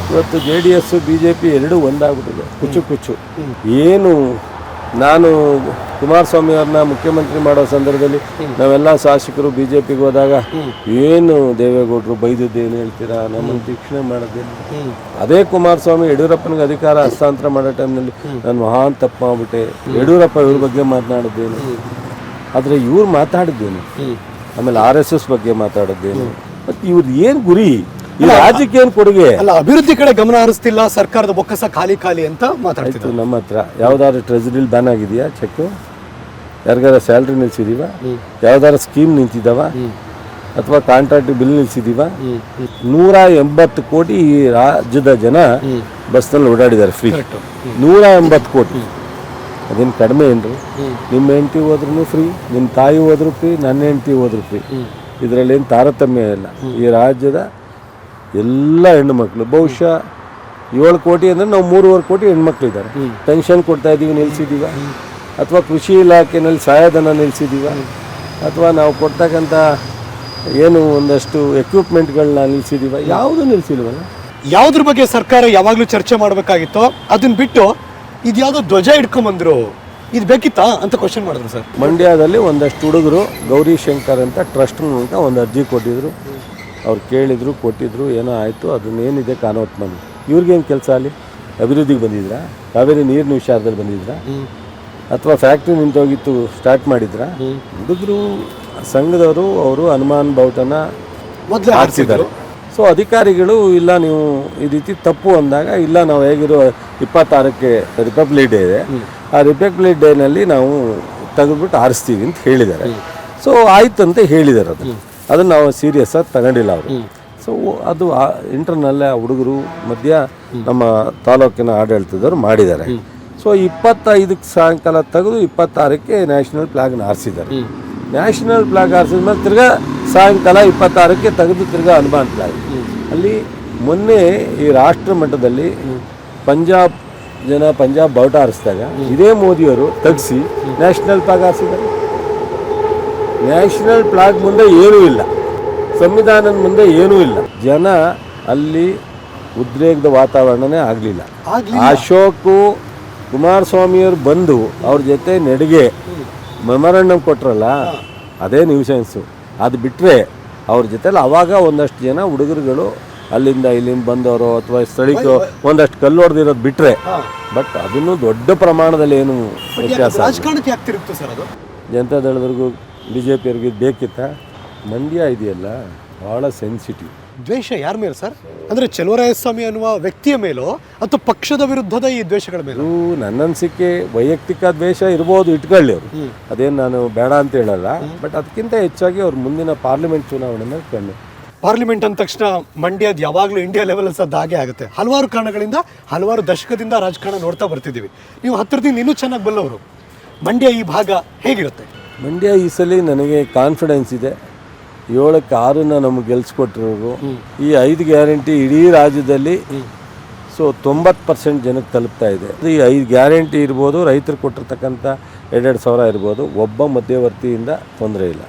ಇವತ್ತು JDS BJP ಎರಡೂ ಒಂದಾಗ್ಬಿಟ್ಟಿದೆ. ಕುಚ್ಚು ಏನು ನಾನು ಕುಮಾರಸ್ವಾಮಿ ಅವ್ರನ್ನ ಮುಖ್ಯಮಂತ್ರಿ ಮಾಡೋ ಸಂದರ್ಭದಲ್ಲಿ ನಾವೆಲ್ಲ ಶಾಸಕರು BJPಗೆ ಹೋದಾಗ ಏನು ದೇವೇಗೌಡರು ಬೈದದ್ದೇನು ಹೇಳ್ತೀರಾ, ನಮ್ಮನ್ನು ಶಿಕ್ಷಣೆ ಮಾಡೋದೇನು? ಅದೇ ಕುಮಾರಸ್ವಾಮಿ ಯಡಿಯೂರಪ್ಪನಿಗೆ ಅಧಿಕಾರ ಹಸ್ತಾಂತರ ಮಾಡೋ ಟೈಮ್ನಲ್ಲಿ ನಾನು ಮಹಾನ್ ತಪ್ಪು ಮಾಡ್ಬಿಟ್ಟೆ, ಯಡಿಯೂರಪ್ಪ ಇವ್ರ ಬಗ್ಗೆ ಮಾತನಾಡಿದ್ದೇನು, ಆದರೆ ಇವ್ರು ಮಾತಾಡಿದ್ದೇನು, ಆಮೇಲೆ RSS ಬಗ್ಗೆ ಮಾತಾಡಿದ್ದೇನು, ಮತ್ತು ಇವ್ರು ಏನು ಗುರಿ, ಈ ರಾಜ್ಯಕ್ಕೆ ಏನು ಕೊಡುಗೆ?
ಅಲ್ಲ, ಅಭಿವೃದ್ಧಿ ಕಡೆ ಗಮನ ಹರಿಸ್ತಿಲ್ಲ, ಸರ್ಕಾರದ ಬೊಕ್ಕಸ ಖಾಲಿ ಅಂತ ಮಾತಾಡ್ತಿದ್ರು.
ನಮ್ಮ ಹತ್ರ ಯಾವ್ದಾದ್ರು ಟ್ರೆಜರಿಲಿ ಬ್ಯಾನ್ ಆಗಿದೆಯಾ? ಚೆಕ್ ಯಾರಿಗಾರ ಸ್ಯಾಲ್ರಿ ನಿಲ್ಸಿದೀವ? ಯಾವ್ದಾರ ಸ್ಕೀಮ್ ನಿಂತಿದ್ದಾವ? ಅಥವಾ ಕಾಂಟ್ರಾಕ್ಟ್ ಬಿಲ್ ನಿಲ್ಸಿದೀವ? 180 ಕೋಟಿ ಈ ರಾಜ್ಯದ ಜನ ಬಸ್ನಲ್ಲಿ ಓಡಾಡಿದ್ದಾರೆ ಫ್ರೀ. 180 ಕೋಟಿ ಅದೇನು ಕಡಿಮೆ ಏನ್ರಿ? ನಿಮ್ಮ ಹೆಂಡತಿ ಹೋದ್ರೂ ಫ್ರೀ, ನಿಮ್ಮ ತಾಯಿ ಹೋದ್ರು ಫ್ರೀ, ನನ್ನ ಹೆಂಡತಿ ಹೋದ್ರು ಫ್ರೀ. ಇದರಲ್ಲೇನು ತಾರತಮ್ಯ ಇಲ್ಲ. ಈ ರಾಜ್ಯದ ಎಲ್ಲ ಹೆಣ್ಣುಮಕ್ಳು, ಬಹುಶಃ 7 ಕೋಟಿ ಅಂದರೆ ನಾವು 3.5 ಕೋಟಿ ಹೆಣ್ಮಕ್ಳಿದ್ದಾರೆ. ಪೆನ್ಷನ್ ಕೊಡ್ತಾ ಇದ್ದೀವಿ, ನಿಲ್ಲಿಸಿದ್ದೀವ? ಅಥವಾ ಕೃಷಿ ಇಲಾಖೆಯಲ್ಲಿ ಸಹಾಯಧನ ನಿಲ್ಲಿಸಿದ್ದೀವ? ಅಥವಾ ನಾವು ಕೊಡ್ತಕ್ಕಂಥ ಏನು ಒಂದಷ್ಟು ಎಕ್ವಿಪ್ಮೆಂಟ್ಗಳನ್ನ ನಿಲ್ಲಿಸಿದ್ದೀವ? ಯಾವುದೂ ನಿಲ್ಲಿಸಿಲ್ವಲ್ಲ.
ಯಾವುದ್ರ ಬಗ್ಗೆ ಸರ್ಕಾರ ಯಾವಾಗಲೂ ಚರ್ಚೆ ಮಾಡಬೇಕಾಗಿತ್ತೋ ಅದನ್ನ ಬಿಟ್ಟು ಇದ್ಯಾವುದೋ ಧ್ವಜ ಇಟ್ಕೊಂಬಂದ್ರು, ಇದು ಬೇಕಿತ್ತಾ ಅಂತ ಕ್ವಶನ್ ಮಾಡಿದ್ರು ಸರ್.
ಮಂಡ್ಯದಲ್ಲಿ ಒಂದಷ್ಟು ಹುಡುಗರು ಗೌರಿ ಶಂಕರ್ ಅಂತ ಟ್ರಸ್ಟ್ ಅಂತ ಒಂದು ಅರ್ಜಿ ಕೊಟ್ಟಿದ್ರು. ಅವ್ರು ಕೇಳಿದ್ರು, ಕೊಟ್ಟಿದ್ರು, ಏನೋ ಆಯಿತು. ಅದನ್ನೇನಿದೆ ಕಾನೂನು ಬಂದು ಇವ್ರಿಗೇನು ಕೆಲಸ? ಅಲ್ಲಿ ಅಭಿವೃದ್ಧಿಗೆ ಬಂದಿದ್ರಾ? ಕಾವೇರಿ ನೀರಿನ ವಿಚಾರದಲ್ಲಿ ಬಂದಿದ್ರಾ? ಅಥವಾ ಫ್ಯಾಕ್ಟ್ರಿ ನಿಂತೋಗಿತ್ತು ಸ್ಟಾರ್ಟ್ ಮಾಡಿದ್ರಾ? ಹುಡುಗರು ಸಂಘದವರು ಅವರು ಹನುಮಾನ್ ಬಾವುಟನ
ಮೊದಲೇ
ಹಾಕ್ಸಿದ್ದಾರೆ. ಸೊ ಅಧಿಕಾರಿಗಳು ಇಲ್ಲ ನೀವು ಈ ರೀತಿ ತಪ್ಪು ಅಂದಾಗ, ಇಲ್ಲ ನಾವು ಹೇಗಿರೋ 26ಕ್ಕೆ ರಿಪಬ್ಲಿಕ್ ಡೇ ಇದೆ, ಆ ರಿಪಬ್ಲಿಕ್ ಡೇನಲ್ಲಿ ನಾವು ತೆಗೆದ್ಬಿಟ್ಟು ಆರಿಸ್ತೀವಿ ಅಂತ ಹೇಳಿದ್ದಾರೆ. ಸೊ ಆಯ್ತಂತ ಹೇಳಿದ್ದಾರೆ. ಅದನ್ನು ನಾವು ಸೀರಿಯಸ್ ಆಗಿ ತಗೊಂಡಿಲ್ಲ ಅವರು. ಸೊ ಅದು ಇಂಟರ್ನಲ್ಲೇ ಹುಡುಗರು ಮಧ್ಯ ನಮ್ಮ ತಾಲೂಕಿನ ಆಡಳಿತದವರು ಮಾಡಿದ್ದಾರೆ. ಸೊ 25ಕ್ಕೆ ಸಾಯಂಕಾಲ ತೆಗೆದು 26ಕ್ಕೆ ನ್ಯಾಷನಲ್ ಫ್ಲಾಗ್ನ ಆರಿಸಿದ್ದಾರೆ. ನ್ಯಾಷನಲ್ ಫ್ಲಾಗ್ ಆರಿಸಿದ ಮೇಲೆ ತಿರ್ಗಾ ಸಾಯಂಕಾಲ 26ಕ್ಕೆ ತೆಗೆದು ತಿರ್ಗಾ ಹನುಮಾನ್ ಫ್ಲಾಗ್. ಅಲ್ಲಿ ಮೊನ್ನೆ ಈ ರಾಷ್ಟ್ರ ಮಟ್ಟದಲ್ಲಿ ಪಂಜಾಬ್ ಬಾವುಟ ಆರಿಸಿದಾಗ ಇದೇ ಮೋದಿಯವರು ತೆಗೆಸಿ ನ್ಯಾಷನಲ್ ಫ್ಲಾಗ್ ಆರಿಸಿದ್ದಾರೆ. ನ್ಯಾಷನಲ್ ಫ್ಲಾಗ್ ಮುಂದೆ ಏನೂ ಇಲ್ಲ, ಸಂವಿಧಾನದ ಮುಂದೆ ಏನೂ ಇಲ್ಲ. ಜನ ಅಲ್ಲಿ ಉದ್ರೇಕದ ವಾತಾವರಣನೇ ಆಗಲಿಲ್ಲ. ಅಶೋಕ್ ಕುಮಾರಸ್ವಾಮಿಯವರು ಬಂದು ಅವ್ರ ಜೊತೆ ನೆಡೆಗೆ ಮೆಮೊರಂಡಮ್ ಕೊಟ್ರಲ್ಲ, ಅದೇ ನ್ಯೂಸೆನ್ಸು. ಅದು ಬಿಟ್ಟರೆ ಅವ್ರ ಜೊತೆಲಿ ಅವಾಗ ಒಂದಷ್ಟು ಜನ ಹುಡುಗರುಗಳು ಅಲ್ಲಿಂದ ಇಲ್ಲಿಂದ ಬಂದವರು ಅಥವಾ ಸ್ಥಳೀಕರು ಒಂದಷ್ಟು ಕಲ್ಲು ಹೊಡೆದಿರೋದು ಬಿಟ್ಟರೆ, ಬಟ್ ಅದನ್ನು ದೊಡ್ಡ ಪ್ರಮಾಣದಲ್ಲಿ ಏನು ವ್ಯತ್ಯಾಸ.
ರಾಜಕಾರಣಕ್ಕೆ ಆಗ್ತಿರುತ್ತೆ ಸರ್ ಅದು.
ಜನತಾದಳದವ್ರಿಗೂ BJP ಅವ್ರಿಗೆ ಬೇಕಿತ್ತ? ಮಂಡ್ಯ ಇದೆಯಲ್ಲ, ಭಾಳ ಸೆನ್ಸಿಟಿವ್.
ದ್ವೇಷ ಯಾರ ಮೇಲೆ ಸರ್? ಅಂದ್ರೆ ಚಲುವರಾಯಸ್ವಾಮಿ ಅನ್ನುವ ವ್ಯಕ್ತಿಯ ಮೇಲೋ ಅಥವಾ ಪಕ್ಷದ ವಿರುದ್ಧದ ಈ ದ್ವೇಷಗಳ ಮೇಲೆ?
ಅದು ನನ್ನ ಅನಿಸಿಕೆ ವೈಯಕ್ತಿಕ ದ್ವೇಷ ಇರ್ಬೋದು, ಇಟ್ಕೊಳ್ಳಿ ಅವರು, ಅದೇನು ನಾನು ಬೇಡ ಅಂತ ಹೇಳಲ್ಲ. ಬಟ್ ಅದಕ್ಕಿಂತ ಹೆಚ್ಚಾಗಿ ಅವ್ರ ಮುಂದಿನ ಪಾರ್ಲಿಮೆಂಟ್ ಚುನಾವಣೆ ಮೇಲೆ ಕಣ್ಣು.
ಪಾರ್ಲಿಮೆಂಟ್ ಅಂದ ತಕ್ಷಣ ಮಂಡ್ಯದ ಯಾವಾಗಲೂ ಇಂಡಿಯಾ ಲೆವೆಲ್ ಸದ್ದು ಹಾಗೆ ಆಗುತ್ತೆ. ಹಲವಾರು ಕಾರಣಗಳಿಂದ ಹಲವಾರು ದಶಕದಿಂದ ರಾಜಕಾರಣ ನೋಡ್ತಾ ಬರ್ತಿದ್ದೀವಿ. ನೀವು ಹತ್ತಿರದಿಂದ ಇನ್ನೂ ಚೆನ್ನಾಗಿ ಬಲ್ಲವರು. ಮಂಡ್ಯ ಈ ಭಾಗ ಹೇಗಿರುತ್ತೆ?
ಮಂಡ್ಯ ಈ ಸಲ ನನಗೆ ಕಾನ್ಫಿಡೆನ್ಸ್ ಇದೆ. 7-6 ನಮಗೆ ಗೆಲ್ಸ್ಕೊಟ್ಟಿರೋರು. ಈ 5 ಗ್ಯಾರಂಟಿ ಇಡೀ ರಾಜ್ಯದಲ್ಲಿ 90% ಜನಕ್ಕೆ ತಲುಪ್ತಾ ಇದೆ. ಈ 5 ಗ್ಯಾರಂಟಿ ಇರ್ಬೋದು, ರೈತರು ಕೊಟ್ಟಿರ್ತಕ್ಕಂಥ 2 ಸಾವಿರ ಇರ್ಬೋದು, ಒಬ್ಬ ಮಧ್ಯವರ್ತಿಯಿಂದ ತೊಂದರೆ ಇಲ್ಲ.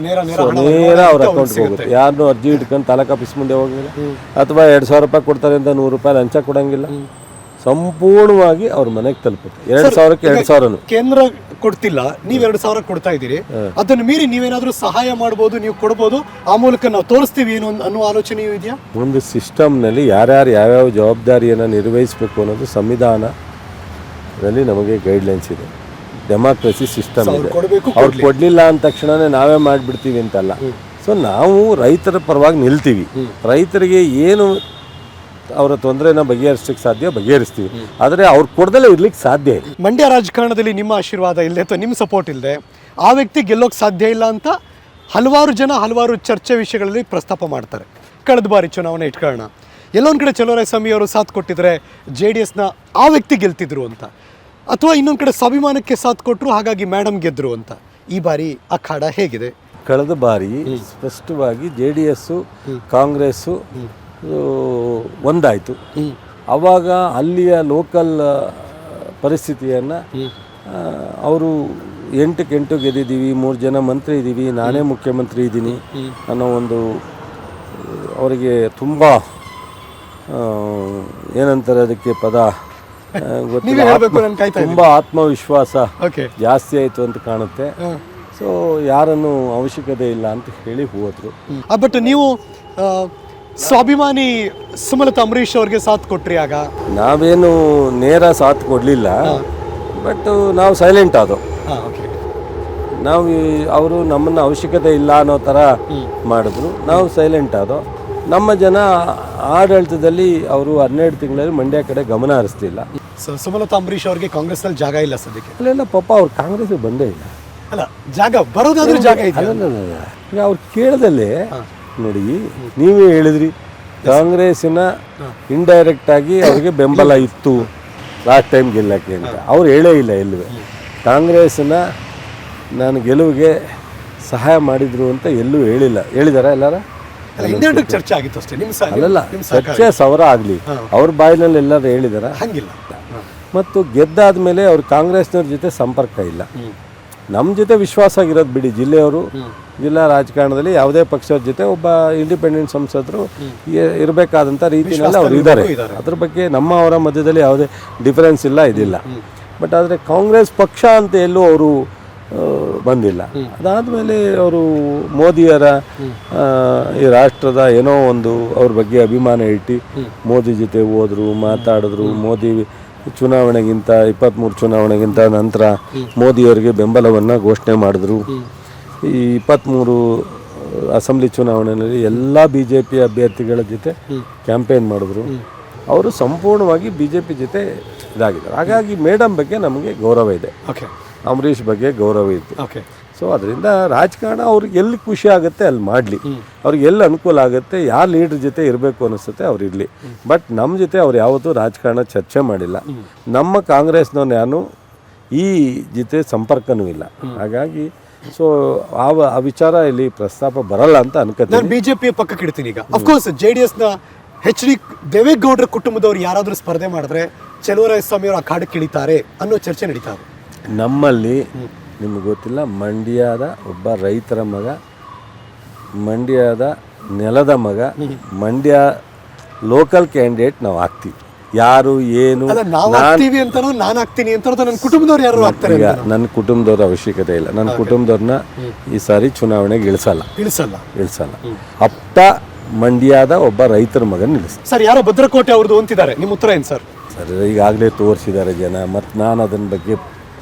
ನೇರ ಅವ್ರ ಅಕೌಂಟ್ಗೆ ಹೋಗುತ್ತೆ. ಯಾರನ್ನೂ ಅರ್ಜಿ ಇಟ್ಕೊಂಡು ತಾಲೂಕು ಆಫೀಸ್ ಮುಂದೆ ಹೋಗಿಲ್ಲ, ಅಥವಾ 2,000 ರೂಪಾಯಿ ಕೊಡ್ತಾರೆ ಅಂತ 100 ರೂಪಾಯಿ ಲಂಚ ಕೊಡಂಗಿಲ್ಲ. ಸಂಪೂರ್ಣವಾಗಿ ಅವ್ರ ಮನೆಗೆ ತಲುಪುತ್ತೆ. 2,000ಕ್ಕೆ 2,000
ಕೇಂದ್ರ ಕೊಡ್ತಿಲ್ಲ, ನೀವು 2,000 ಕೊಡ್ತಾ ಇದ್ದೀರಿ. ಅದನ್ನು ಮೀರಿ ನೀವೇನಾದ್ರೂ ಸಹಾಯ ಮಾಡ್ಬೋದು, ನೀವು ಕೊಡ್ಬೋದು, ಆ ಮೂಲಕ ನಾವು ತೋರಿಸ್ತೀವಿ ಏನು ಅನ್ನೋ ಆಲೋಚನೆಯೂ ಇದೆಯಾ? ಒಂದು
ಸಿಸ್ಟಮ್ನಲ್ಲಿ ಯಾರ್ಯಾರು ಯಾವ್ಯಾವ ಜವಾಬ್ದಾರಿಯನ್ನು ನಿರ್ವಹಿಸಬೇಕು ಅನ್ನೋದು ಸಂವಿಧಾನದಲ್ಲಿ ನಮಗೆ ಗೈಡ್ಲೈನ್ಸ್ ಇದೆ. ಡೆಮಾಕ್ರಸಿ ಸಿಸ್ಟಮ್ ಇದೆ. ಅವ್ರು ಕೊಡಲಿಲ್ಲ ಅಂದ ತಕ್ಷಣನೇ ನಾವೇ ಮಾಡಿಬಿಡ್ತೀವಿ ಅಂತಲ್ಲ. ಸೊ ನಾವು ರೈತರ ಪರವಾಗಿ ನಿಲ್ತೀವಿ. ರೈತರಿಗೆ ಏನು ಅವರ ತೊಂದರೆನ ಬಗೆಹರಿಸಲಿಕ್ಕೆ ಸಾಧ್ಯ ಬಗೆಹರಿಸ್ತೀವಿ, ಆದರೆ ಅವ್ರು ಕೊಡದಲ್ಲೇ ಇರ್ಲಿಕ್ಕೆ ಸಾಧ್ಯ ಇಲ್ಲ.
ಮಂಡ್ಯ ರಾಜಕಾರಣದಲ್ಲಿ ನಿಮ್ಮ ಆಶೀರ್ವಾದ ಇಲ್ಲದೆ ಅಥವಾ ನಿಮ್ಮ ಸಪೋರ್ಟ್ ಇಲ್ಲದೆ ಆ ವ್ಯಕ್ತಿ ಗೆಲ್ಲೋಕೆ ಸಾಧ್ಯ ಇಲ್ಲ ಅಂತ ಹಲವಾರು ಜನ ಹಲವಾರು ಚರ್ಚೆ ವಿಷಯಗಳಲ್ಲಿ ಪ್ರಸ್ತಾಪ ಮಾಡ್ತಾರೆ. ಕಳೆದ ಬಾರಿ ಚುನಾವಣೆ ಇಟ್ಕೊಳ್ಳೋಣ, ಎಲ್ಲೊಂದು ಕಡೆ ಚಲುವರಾಯಸ್ವಾಮಿ ಅವರು ಸಾಥ್ ಕೊಟ್ಟಿದ್ರೆ JDSನ ಆ ವ್ಯಕ್ತಿ ಗೆಲ್ತಿದ್ರು ಅಂತ, ಅಥವಾ ಇನ್ನೊಂದು ಕಡೆ ಸ್ವಾಭಿಮಾನಕ್ಕೆ ಸಾಥ್ ಕೊಟ್ಟರು ಹಾಗಾಗಿ ಮೇಡಮ್ ಗೆದ್ರು ಅಂತ. ಈ ಬಾರಿ ಅಖಾಡ ಹೇಗಿದೆ?
ಕಳೆದ ಬಾರಿ ಸ್ಪಷ್ಟವಾಗಿ JDS ಕಾಂಗ್ರೆಸ್ಸು ಒಂದಾಯಿತು. ಆವಾಗ ಅಲ್ಲಿಯ ಲೋಕಲ್ ಪರಿಸ್ಥಿತಿಯನ್ನು ಅವರು 8-8 ಗೆದ್ದಿದ್ದೀವಿ, 3 ಜನ ಮಂತ್ರಿ ಇದ್ದೀವಿ, ನಾನೇ ಮುಖ್ಯಮಂತ್ರಿ ಇದ್ದೀನಿ ಅನ್ನೋ ಒಂದು ಅವರಿಗೆ ತುಂಬ ಏನಂತಾರೆ ಅದಕ್ಕೆ ಪದ ಗೊತ್ತಿಲ್ಲ, ತುಂಬ ಆತ್ಮವಿಶ್ವಾಸ ಜಾಸ್ತಿ ಆಯಿತು ಅಂತ ಕಾಣುತ್ತೆ. ಸೊ ಯಾರನ್ನು ಅವಶ್ಯಕತೆ ಇಲ್ಲ ಅಂತ ಹೇಳಿ ಹೋದ್ರು.
ಬಟ್ ನೀವು ಸ್ವಾಭಿಮಾನಿ ಸುಮಲತಾ ಅಂಬರೀಶ್ ಅವ್ರಿಗೆ ಸಾಥ್ ಕೊಟ್ರಿ. ಆಗ
ನಾವೇನು ನೇರ ಸಾಥ್ ಕೊಡಲಿಲ್ಲ, ಬಟ್ ನಾವು ಸೈಲೆಂಟ್ ಆದೋ. ನಾವು ಅವರು ನಮ್ಮನ್ನು ಅವಶ್ಯಕತೆ ಇಲ್ಲ ಅನ್ನೋ ಥರ ಮಾಡಿದ್ರು, ನಾವು ಸೈಲೆಂಟ್ ಆದೋ. ನಮ್ಮ ಜನ ಆಡಳಿತದಲ್ಲಿ ಅವರು 12 ತಿಂಗಳಲ್ಲಿ ಮಂಡ್ಯ ಕಡೆ ಗಮನ ಹರಿಸ್ತಿಲ್ಲ.
ಸುಮಲತಾ ಅಂಬರೀಶ್ ಅವ್ರಿಗೆ ಕಾಂಗ್ರೆಸ್ನಲ್ಲಿ ಜಾಗ ಇಲ್ಲ ಸದ್ಯಕ್ಕೆ.
ಅಲ್ಲೆಲ್ಲ ಪಾಪ ಅವ್ರು ಕಾಂಗ್ರೆಸ್ ಬಂದೇ ಇಲ್ಲ.
ಅಲ್ಲ, ಜಾಗ ಬರೋದಾದ್ರೂ ಜಾಗ ಇದೆ.
ಈಗ ಅವ್ರು ಕೇಳದಲ್ಲೇ ನೋಡಿ, ನೀವೇ ಹೇಳಿದ್ರಿ ಕಾಂಗ್ರೆಸ್ಸಿನ ಇಂಡೈರೆಕ್ಟ್ ಆಗಿ ಅವ್ರಿಗೆ ಬೆಂಬಲ ಇತ್ತು ಲಾಸ್ಟ್ ಟೈಮ್ ಗೆಲ್ಲಕ್ಕೆ ಅಂತ. ಅವ್ರು ಹೇಳೇ ಇಲ್ಲ ಎಲ್ಲೂ ಕಾಂಗ್ರೆಸ್ನ ನಾನು ಗೆಲುವಿಗೆ ಸಹಾಯ ಮಾಡಿದ್ರು ಅಂತ ಎಲ್ಲೂ ಹೇಳಿಲ್ಲ. ಹೇಳಿದಾರ ಎಲ್ಲಾರ?
ಚರ್ಚೆ ಆಗಿತ್ತು ಅಷ್ಟೇ.
ಅಲ್ಲಲ್ಲ, ಚರ್ಚೆ 1000 ಆಗಲಿ, ಅವ್ರ ಬಾಯಿನಲ್ಲಿ ಎಲ್ಲರೂ ಹೇಳಿದಾರ?
ಹಂಗಿಲ್ಲ.
ಮತ್ತು ಗೆದ್ದಾದ್ಮೇಲೆ ಅವ್ರು ಕಾಂಗ್ರೆಸ್ನವ್ರ ಜೊತೆ ಸಂಪರ್ಕ ಇಲ್ಲ. ನಮ್ಮ ಜೊತೆ ವಿಶ್ವಾಸ ಆಗಿರೋದು ಬಿಡಿ. ಜಿಲ್ಲೆಯವರು, ಜಿಲ್ಲಾ ರಾಜಕಾರಣದಲ್ಲಿ ಯಾವುದೇ ಪಕ್ಷದ ಜೊತೆ ಒಬ್ಬ ಇಂಡಿಪೆಂಡೆಂಟ್ ಸಂಸದರು ಇರಬೇಕಾದಂಥ ರೀತಿಯಲ್ಲಿ ಅವ್ರು ಇದ್ದಾರೆ. ಅದ್ರ ಬಗ್ಗೆ ನಮ್ಮ ಅವರ ಮಧ್ಯದಲ್ಲಿ ಯಾವುದೇ ಡಿಫರೆನ್ಸ್ ಇಲ್ಲ, ಇದಿಲ್ಲ. ಬಟ್ ಆದರೆ ಕಾಂಗ್ರೆಸ್ ಪಕ್ಷ ಅಂತ ಎಲ್ಲೂ ಅವರು ಬಂದಿಲ್ಲ. ಅದಾದಮೇಲೆ ಅವರು ಮೋದಿಯರ ಈ ರಾಷ್ಟ್ರದ ಏನೋ ಒಂದು ಅವ್ರ ಬಗ್ಗೆ ಅಭಿಮಾನ ಇಟ್ಟು ಮೋದಿ ಜೊತೆ ಹೋದರು, ಮಾತಾಡಿದ್ರು. ಮೋದಿ ಚುನಾವಣೆಗಿಂತ 23 ಚುನಾವಣೆಗಿಂತ ನಂತರ ಮೋದಿಯವರಿಗೆ ಬೆಂಬಲವನ್ನು ಘೋಷಣೆ ಮಾಡಿದ್ರು. ಈ 23 ಅಸೆಂಬ್ಲಿ ಚುನಾವಣೆಯಲ್ಲಿ ಎಲ್ಲ BJP ಅಭ್ಯರ್ಥಿಗಳ ಜೊತೆ ಕ್ಯಾಂಪೇನ್ ಮಾಡಿದ್ರು. ಅವರು ಸಂಪೂರ್ಣವಾಗಿ BJP ಜೊತೆ ಇದಾಗಿದ್ದಾರೆ. ಹಾಗಾಗಿ ಮೇಡಮ್ ಬಗ್ಗೆ ನಮಗೆ ಗೌರವ ಇದೆ, ಅಂಬರೀಷ್ ಬಗ್ಗೆ ಗೌರವ ಇದೆ. ಸೊ ಅದರಿಂದ ರಾಜಕಾರಣ ಅವ್ರಿಗೆ ಎಲ್ಲಿ ಖುಷಿ ಆಗುತ್ತೆ ಅಲ್ಲಿ ಮಾಡಲಿ, ಅವ್ರಿಗೆ ಎಲ್ಲಿ ಅನುಕೂಲ ಆಗುತ್ತೆ, ಯಾರು ಲೀಡ್ರ್ ಜೊತೆ ಇರಬೇಕು ಅನಿಸುತ್ತೆ ಅವ್ರು ಇರಲಿ. ಬಟ್ ನಮ್ಮ ಜೊತೆ ಅವ್ರು ಯಾವತ್ತೂ ರಾಜಕಾರಣ ಚರ್ಚೆ ಮಾಡಿಲ್ಲ. ನಮ್ಮ ಕಾಂಗ್ರೆಸ್ನವ್ರು ಯಾರು ಈ ಜೊತೆ ಸಂಪರ್ಕನೂ ಇಲ್ಲ. ಹಾಗಾಗಿ ಸೊ ಆ ವಿಚಾರ ಇಲ್ಲಿ ಪ್ರಸ್ತಾಪ ಬರಲ್ಲ ಅಂತ ಅನ್ಕೋತೀನಿ.
ನಾನು BJP ಪಕ್ಕಕ್ಕೆ ಇಡ್ತೀನಿ. ಈಗ ಅಫ್ಕೋರ್ಸ್ JDSನ HD ದೇವೇಗೌಡರ ಕುಟುಂಬದವ್ರು ಯಾರಾದರೂ ಸ್ಪರ್ಧೆ ಮಾಡಿದ್ರೆ ಚಲುವರಾಯಸ್ವಾಮಿ ಅವರು ಅಖಾಡಕ್ಕೆ ಇಳಿತಾರೆ ಅನ್ನೋ ಚರ್ಚೆ ನಡೀತಾ ಇದೆ
ನಮ್ಮಲ್ಲಿ. ನಿಮ್ಗೆ ಗೊತ್ತಿಲ್ಲ, ಮಂಡ್ಯದ ಒಬ್ಬ ರೈತರ ಮಗ, ಮಂಡ್ಯದ ನೆಲದ ಮಗ, ಮಂಡ್ಯ ಲೋಕಲ್ ಕ್ಯಾಂಡಿಡೇಟ್ ನಾವು ಆಗ್ತೀವಿ. ಯಾರು ಏನು
ನಾನು ಆಗ್ತೀನಿ ಅಂತ ನನ್ನ ಕುಟುಂಬದವ್ರು ಯಾರು ಆಗ್ತಾರೆ?
ನನ್ನ ಕುಟುಂಬದವ್ರ ಅವಶ್ಯಕತೆ ಇಲ್ಲ. ನನ್ನ ಕುಟುಂಬದವ್ರನ್ನ ಈ ಸಾರಿ ಚುನಾವಣೆಗೆ ಇಳಿಸಲ್ಲ. ಅಪ್ಪ ಮಂಡ್ಯದ ಒಬ್ಬ ರೈತರ ಮಗನ ನಿಲ್ಲಿಸ್ತಾರೆ.
ಸರ್, ಯಾರೋ ಭದ್ರಕೋಟೆ ಅವ್ರದ್ದು ಅಂತಿದ್ದಾರೆ, ನಿಮ್ಮ ಉತ್ತರ ಏನು ಸರ್?
ಸರ್, ಈಗಾಗಲೇ ತೋರಿಸಿದ್ದಾರೆ ಜನ. ಮತ್ತು ನಾನು ಅದನ್ನ ಬಗ್ಗೆ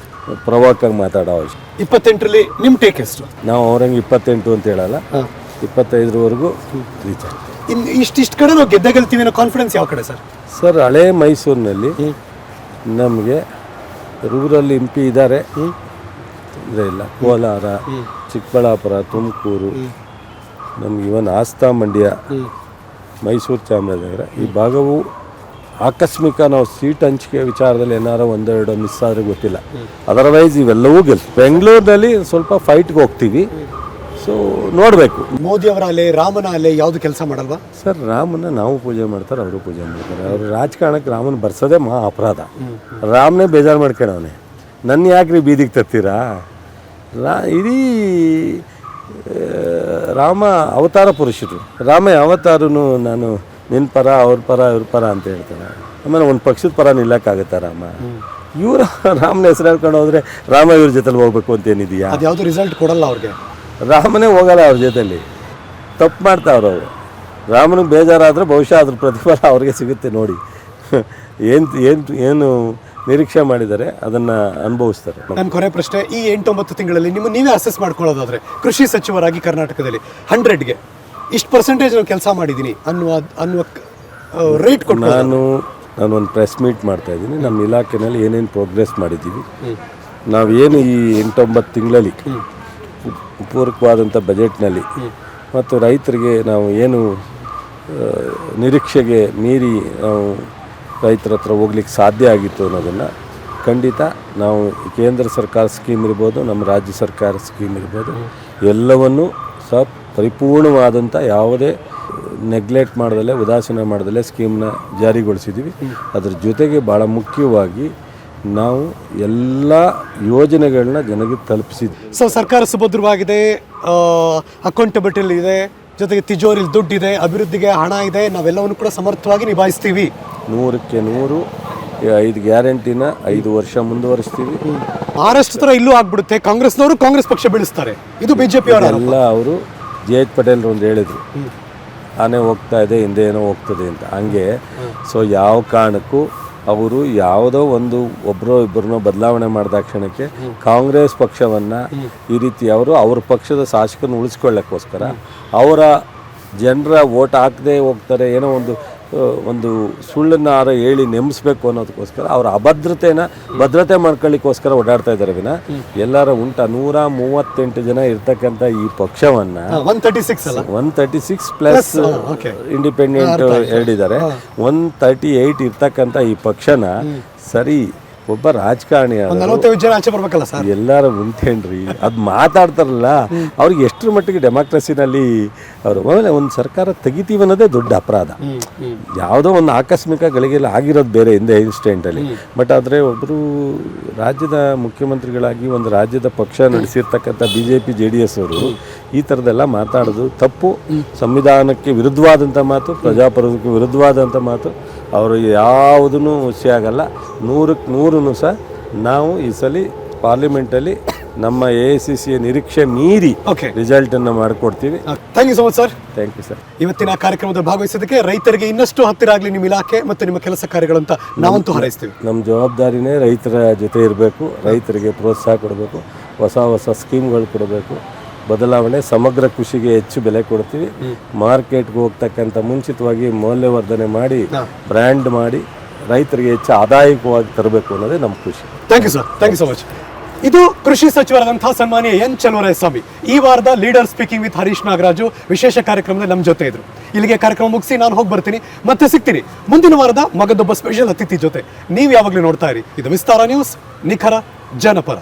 ಪ್ರವಾಕಾಗಿ ಮಾತಾಡೋ ಅವಶ್ಯ.
28ರಲ್ಲಿ ನಿಮ್ಮ ಟೇಕ್ ಎಷ್ಟು?
ನಾವು ಅವ್ರಂಗೆ 28 ಅಂತ ಹೇಳಲ್ಲ. 25ವರೆಗೂ ರೀಚ್ ಆಗ್ತೀವಿ.
ಇನ್ನು ಇಷ್ಟಿಷ್ಟು ಕಡೆ ನಾವು ಗೆದ್ದೇ ಗೆಲ್ತೀವಿ ಅನ್ನೋ ಕಾನ್ಫಿಡೆನ್ಸ್ ಯಾವ ಕಡೆ ಸರ್?
ಸರ್, ಹಳೇ ಮೈಸೂರಿನಲ್ಲಿ ನಮಗೆ ರೂರಲ್ ಎಂ ಪಿ ಇದ್ದಾರೆ, ತೊಂದರೆ ಇಲ್ಲ. ಕೋಲಾರ, ಚಿಕ್ಕಬಳ್ಳಾಪುರ, ತುಮಕೂರು, ನಮ್ಗೆ ಇವನ್ ಆಸ್ತಾ, ಮಂಡ್ಯ, ಮೈಸೂರು, ಚಾಮರಾಜನಗರ ಈ ಭಾಗವು ಆಕಸ್ಮಿಕ ನಾವು ಸೀಟ್ ಹಂಚಿಕೆ ವಿಚಾರದಲ್ಲಿ ಏನಾರು ಒಂದೆರಡು ಮಿಸ್ ಆದರೆ ಗೊತ್ತಿಲ್ಲ, ಅದರ್ವೈಸ್ ಇವೆಲ್ಲವೂ ಬೆಂಗಳೂರಿನಲ್ಲಿ ಸ್ವಲ್ಪ ಫೈಟ್ಗೆ ಹೋಗ್ತೀವಿ. ಸೊ ನೋಡಬೇಕು.
ಮೋದಿ ಅವರ ಅಲೆ, ರಾಮನ ಅಲೆ ಯಾವುದು ಕೆಲಸ ಮಾಡಲ್ವಾ
ಸರ್? ರಾಮನ ನಾವು ಪೂಜೆ ಮಾಡ್ತಾರೆ, ಅವರು ಪೂಜೆ ಮಾಡ್ತಾರೆ. ಅವರು ರಾಜಕಾರಣಕ್ಕೆ ರಾಮನ ಬರ್ಸೋದೇ ಮಹಾ ಅಪರಾಧ. ರಾಮನೇ ಬೇಜಾರು ಮಾಡ್ಕೊಳ್ಳೋನೆ, ನನ್ನ ಯಾಕ್ರಿ ಬೀದಿಗೆ ತರ್ತೀರಾ? ಇಡೀ ರಾಮ ಅವತಾರ ಪುರುಷರು. ರಾಮ ಯಾವತ್ತಾರೂ ನಾನು ನಿನ್ನ ಪರ, ಅವ್ರ ಪರ, ಇವ್ರ ಪರ ಅಂತ ಹೇಳ್ತಾರೆ. ಆಮೇಲೆ ಒಂದು ಪಕ್ಷದ ಪರ ನಿಲ್ಲಕ್ಕಾಗತ್ತಾ ರಾಮ? ಇವರು ರಾಮನ ಹೆಸರು ಹೇಳ್ಕೊಂಡು ಹೋದರೆ ರಾಮ ಇವ್ರ ಜೊತೆಲಿ ಹೋಗ್ಬೇಕು ಅಂತೇನಿದೆಯಾ?
ಅದು ಯಾವುದು ರಿಸಲ್ಟ್ ಕೊಡಲ್ಲ ಅವ್ರಿಗೆ.
ರಾಮನೇ ಹೋಗಲ್ಲ ಅವ್ರ ಜೊತೆಲಿ, ತಪ್ಪು ಮಾಡ್ತಾವ್ರು ಅವರು. ರಾಮನಿಗೆ ಬೇಜಾರಾದರೆ ಬಹುಶಃ ಅದ್ರ ಪ್ರತಿಫಲ ಅವ್ರಿಗೆ ಸಿಗುತ್ತೆ ನೋಡಿ. ಏನು ನಿರೀಕ್ಷೆ ಮಾಡಿದ್ದಾರೆ ಅದನ್ನು ಅನುಭವಿಸ್ತಾರೆ.
ನನ್ನ ಕೊನೆ ಪ್ರಶ್ನೆ, ಈ 8-9 ತಿಂಗಳಲ್ಲಿ ನೀವೇ ಅಸೆಸ್ ಮಾಡ್ಕೊಳ್ಳೋದಾದ್ರೆ ಕೃಷಿ ಸಚಿವರಾಗಿ ಕರ್ನಾಟಕದಲ್ಲಿ 100ಗೆ ಇಷ್ಟು ಪರ್ಸೆಂಟೇಜ್ ನಾವು ಕೆಲಸ ಮಾಡಿದ್ದೀನಿ ಅನ್ನುವ ರೇಟ್ ಕೊಟ್ಟು
ನಾನು ಒಂದು ಪ್ರೆಸ್ ಮೀಟ್ ಮಾಡ್ತಾ ಇದ್ದೀನಿ. ನಮ್ಮ ಇಲಾಖೆಯಲ್ಲಿ ಏನೇನು ಪ್ರೋಗ್ರೆಸ್ ಮಾಡಿದ್ದೀವಿ, ನಾವೇನು ಈ 8-9 ತಿಂಗಳಲ್ಲಿ ಪೂರಕವಾದಂಥ ಬಜೆಟ್ನಲ್ಲಿ ಮತ್ತು ರೈತರಿಗೆ ನಾವು ಏನು ನಿರೀಕ್ಷೆಗೆ ಮೀರಿ ನಾವು ರೈತರ ಹತ್ರ ಹೋಗ್ಲಿಕ್ಕೆ ಸಾಧ್ಯ ಆಗಿತ್ತು ಅನ್ನೋದನ್ನು ಖಂಡಿತ ನಾವು ಕೇಂದ್ರ ಸರ್ಕಾರ ಸ್ಕೀಮ್ ಇರ್ಬೋದು, ನಮ್ಮ ರಾಜ್ಯ ಸರ್ಕಾರ ಸ್ಕೀಮ್ ಇರ್ಬೋದು, ಎಲ್ಲವನ್ನೂ ಸಹ ಪರಿಪೂರ್ಣವಾದಂಥ ಯಾವುದೇ ನೆಗ್ಲೆಕ್ಟ್ ಮಾಡ್ದಲೇ, ಉದಾಸೀನ ಮಾಡ್ದಲೇ ಸ್ಕೀಮ್ನ ಜಾರಿಗೊಳಿಸಿದ್ದೀವಿ. ಅದ್ರ ಜೊತೆಗೆ ಭಾಳ ಮುಖ್ಯವಾಗಿ ನಾವು ಎಲ್ಲ ಯೋಜನೆಗಳನ್ನ ಜನರಿಗೆ ತಲುಪಿಸಿದ್ವಿ.
ಸೊ ಸರ್ಕಾರ ಸುಭದ್ರವಾಗಿದೆ, ಅಕೌಂಟಬಿಲಿಟಿ ಇದೆ, ಜೊತೆಗೆ ತಿಜೋರಿಲಿ ದುಡ್ಡಿದೆ, ಅಭಿವೃದ್ಧಿಗೆ ಹಣ ಇದೆ, ನಾವೆಲ್ಲವನ್ನು ಕೂಡ ಸಮರ್ಥವಾಗಿ ನಿಭಾಯಿಸ್ತೀವಿ.
100ಕ್ಕೆ 100 5 ಗ್ಯಾರಂಟಿನ 5 ವರ್ಷ ಮುಂದುವರಿಸ್ತೀವಿ.
ಮಹಾರಾಷ್ಟ್ರ ಥರ ಇಲ್ಲೂ ಆಗ್ಬಿಡುತ್ತೆ, ಕಾಂಗ್ರೆಸ್ನವರು ಕಾಂಗ್ರೆಸ್ ಪಕ್ಷ ಬೆಳೆಸ್ತಾರೆ. ಇದು ಬಿಜೆಪಿ
ಎಲ್ಲ ಅವರು ಜೆ.ಎಚ್. ಪಟೇಲ್ ಒಂದು ಹೇಳಿದರು, ಆನೆ ಹೋಗ್ತಾ ಇದೆ ಹಿಂದೆ ಏನೋ ಹೋಗ್ತದೆ ಅಂತ. ಹಂಗೆ ಸೊ ಯಾವ ಕಾರಣಕ್ಕೂ ಅವರು ಯಾವುದೋ ಒಂದು ಒಬ್ಬರೋ ಇಬ್ಬರನ್ನೋ ಬದಲಾವಣೆ ಮಾಡಿದ ಕ್ಷಣಕ್ಕೆ ಕಾಂಗ್ರೆಸ್ ಪಕ್ಷವನ್ನು ಈ ರೀತಿ ಅವ್ರ ಪಕ್ಷದ ಶಾಸಕರನ್ನು ಉಳಿಸ್ಕೊಳ್ಳೋಕ್ಕೋಸ್ಕರ ಅವರ ಜನರ ಓಟ್ ಹಾಕದೆ ಹೋಗ್ತಾರೆ, ಏನೋ ಒಂದು ಸುಳ್ಳನ್ನಾರ ಹೇಳಿ ನೆಮ್ಮಿಸ್ಬೇಕು ಅನ್ನೋದಕ್ಕೋಸ್ಕರ ಅವರ ಭದ್ರತೆ ಮಾಡ್ಕೊಳ್ಳಿಕ್ಕೋಸ್ಕರ ಓಡಾಡ್ತಾ ಇದ್ದಾರೆ ವಿನ ಎಲ್ಲರ 138 ಜನ ಇರ್ತಕ್ಕಂಥ ಈ ಪಕ್ಷವನ್ನು 136 ಪ್ಲಸ್ ಇಂಡಿಪೆಂಡೆಂಟ್ ಹೇಳಿದ್ದಾರೆ, 138 ಇರ್ತಕ್ಕಂಥ ಈ ಪಕ್ಷನ ಸರಿ ಒಬ್ಬ ರಾಜಕಾರಣಿ ಎಲ್ಲಾರು ಉಂಟೇನ್ರಿ ಅದು ಮಾತಾಡ್ತಾರಲ್ಲ, ಅವ್ರಿಗೆ ಎಷ್ಟರ ಮಟ್ಟಿಗೆ ಡೆಮಾಕ್ರಸಿನಲ್ಲಿ ಅವರು ಆಮೇಲೆ ಒಂದು ಸರ್ಕಾರ ತೆಗಿತೀವಿ ಅನ್ನೋದೇ ದೊಡ್ಡ ಅಪರಾಧ. ಯಾವುದೋ ಒಂದು ಆಕಸ್ಮಿಕ ಗಳಿಗೆಲ್ಲ ಆಗಿರೋದು ಬೇರೆ ಹಿಂದೆ ಇನ್ಸ್ಟೆಂಟಲ್ಲಿ, ಬಟ್ ಆದರೆ ಒಬ್ಬರು ರಾಜ್ಯದ ಮುಖ್ಯಮಂತ್ರಿಗಳಾಗಿ ಒಂದು ರಾಜ್ಯದ ಪಕ್ಷ ನಡೆಸಿರ್ತಕ್ಕಂಥ BJP JDS ಅವರು ಈ ಥರದ್ದೆಲ್ಲ ಮಾತಾಡೋದು ತಪ್ಪು. ಸಂವಿಧಾನಕ್ಕೆ ವಿರುದ್ಧವಾದಂಥ ಮಾತು, ಪ್ರಜಾಪ್ರಭುತ್ವಕ್ಕೆ ವಿರುದ್ಧವಾದಂಥ ಮಾತು. ಅವರು ಯಾವುದೂ ಹುಸಿ ಆಗಲ್ಲ. 100ಕ್ಕೆ 100 ಸಹ ನಾವು ಈ ಸಲ ಪಾರ್ಲಿಮೆಂಟಲ್ಲಿ ನಮ್ಮ AICC ನಿರೀಕ್ಷೆ ಮೀರಿ ರಿಸಲ್ಟನ್ನು ಮಾಡಿಕೊಡ್ತೀವಿ.
Thank you so much sir.
Thank you sir.
ಇವತ್ತಿನ ಕಾರ್ಯಕ್ರಮದಲ್ಲಿ ಭಾಗವಹಿಸೋದಕ್ಕೆ ರೈತರಿಗೆ ಇನ್ನಷ್ಟು ಹತ್ತಿರ ಆಗಲಿ ನಿಮ್ಮ ಇಲಾಖೆ ಮತ್ತು ನಿಮ್ಮ ಕೆಲಸ ಕಾರ್ಯಗಳಂತ ನಾವಂತೂ ಹಾರೈಸ್ತೀವಿ.
ನಮ್ಮ ಜವಾಬ್ದಾರಿನೇ ರೈತರ ಜೊತೆ ಇರಬೇಕು, ರೈತರಿಗೆ ಪ್ರೋತ್ಸಾಹ ಕೊಡಬೇಕು, ಹೊಸ ಸ್ಕೀಮ್ಗಳು ಕೊಡಬೇಕು, ಬದಲಾವಣೆ, ಸಮಗ್ರ ಕೃಷಿಗೆ ಹೆಚ್ಚು ಬೆಲೆ ಕೊಡ್ತೀವಿ. ಮಾರ್ಕೆಟ್ಗೆ ಹೋಗ್ತಕ್ಕಂಥ ಮುಂಚಿತವಾಗಿ ಮೌಲ್ಯವರ್ಧನೆ ಮಾಡಿ ಬ್ರ್ಯಾಂಡ್ ಮಾಡಿ ರೈತರಿಗೆ ಹೆಚ್ಚು ಆದಾಯಕವಾಗಿ ತರಬೇಕು ಅನ್ನೋದೇ ನಮ್ಮ ಖುಷಿ.
Thank you sir. Thank you so much. ಇದು ಕೃಷಿ ಸಚಿವರಾದಂತಹ ಸನ್ಮಾನ್ಯ ಎನ್ ಚಲುವರಾಯಸ್ವಾಮಿ ಈ ವಾರದ leader speaking with Harish Nagaraju ವಿಶೇಷ ಕಾರ್ಯಕ್ರಮದಲ್ಲಿ ನಮ್ಮ ಜೊತೆ ಇದ್ರು. ಇಲ್ಲಿಗೆ ಕಾರ್ಯಕ್ರಮ ಮುಗಿಸಿ ನಾನು ಹೋಗಿ ಬರ್ತೀನಿ, ಮತ್ತೆ ಸಿಗ್ತೀನಿ ಮುಂದಿನ ವಾರದ ಮಗದೊಬ್ಬ ಸ್ಪೆಷಲ್ ಅತಿಥಿ ಜೊತೆ. ನೀವು ಯಾವಾಗಲೂ ನೋಡ್ತಾ ಇರಿ ಇದು ವಿಸ್ತಾರ ನ್ಯೂಸ್, ನಿಖರ ಜನಪರ.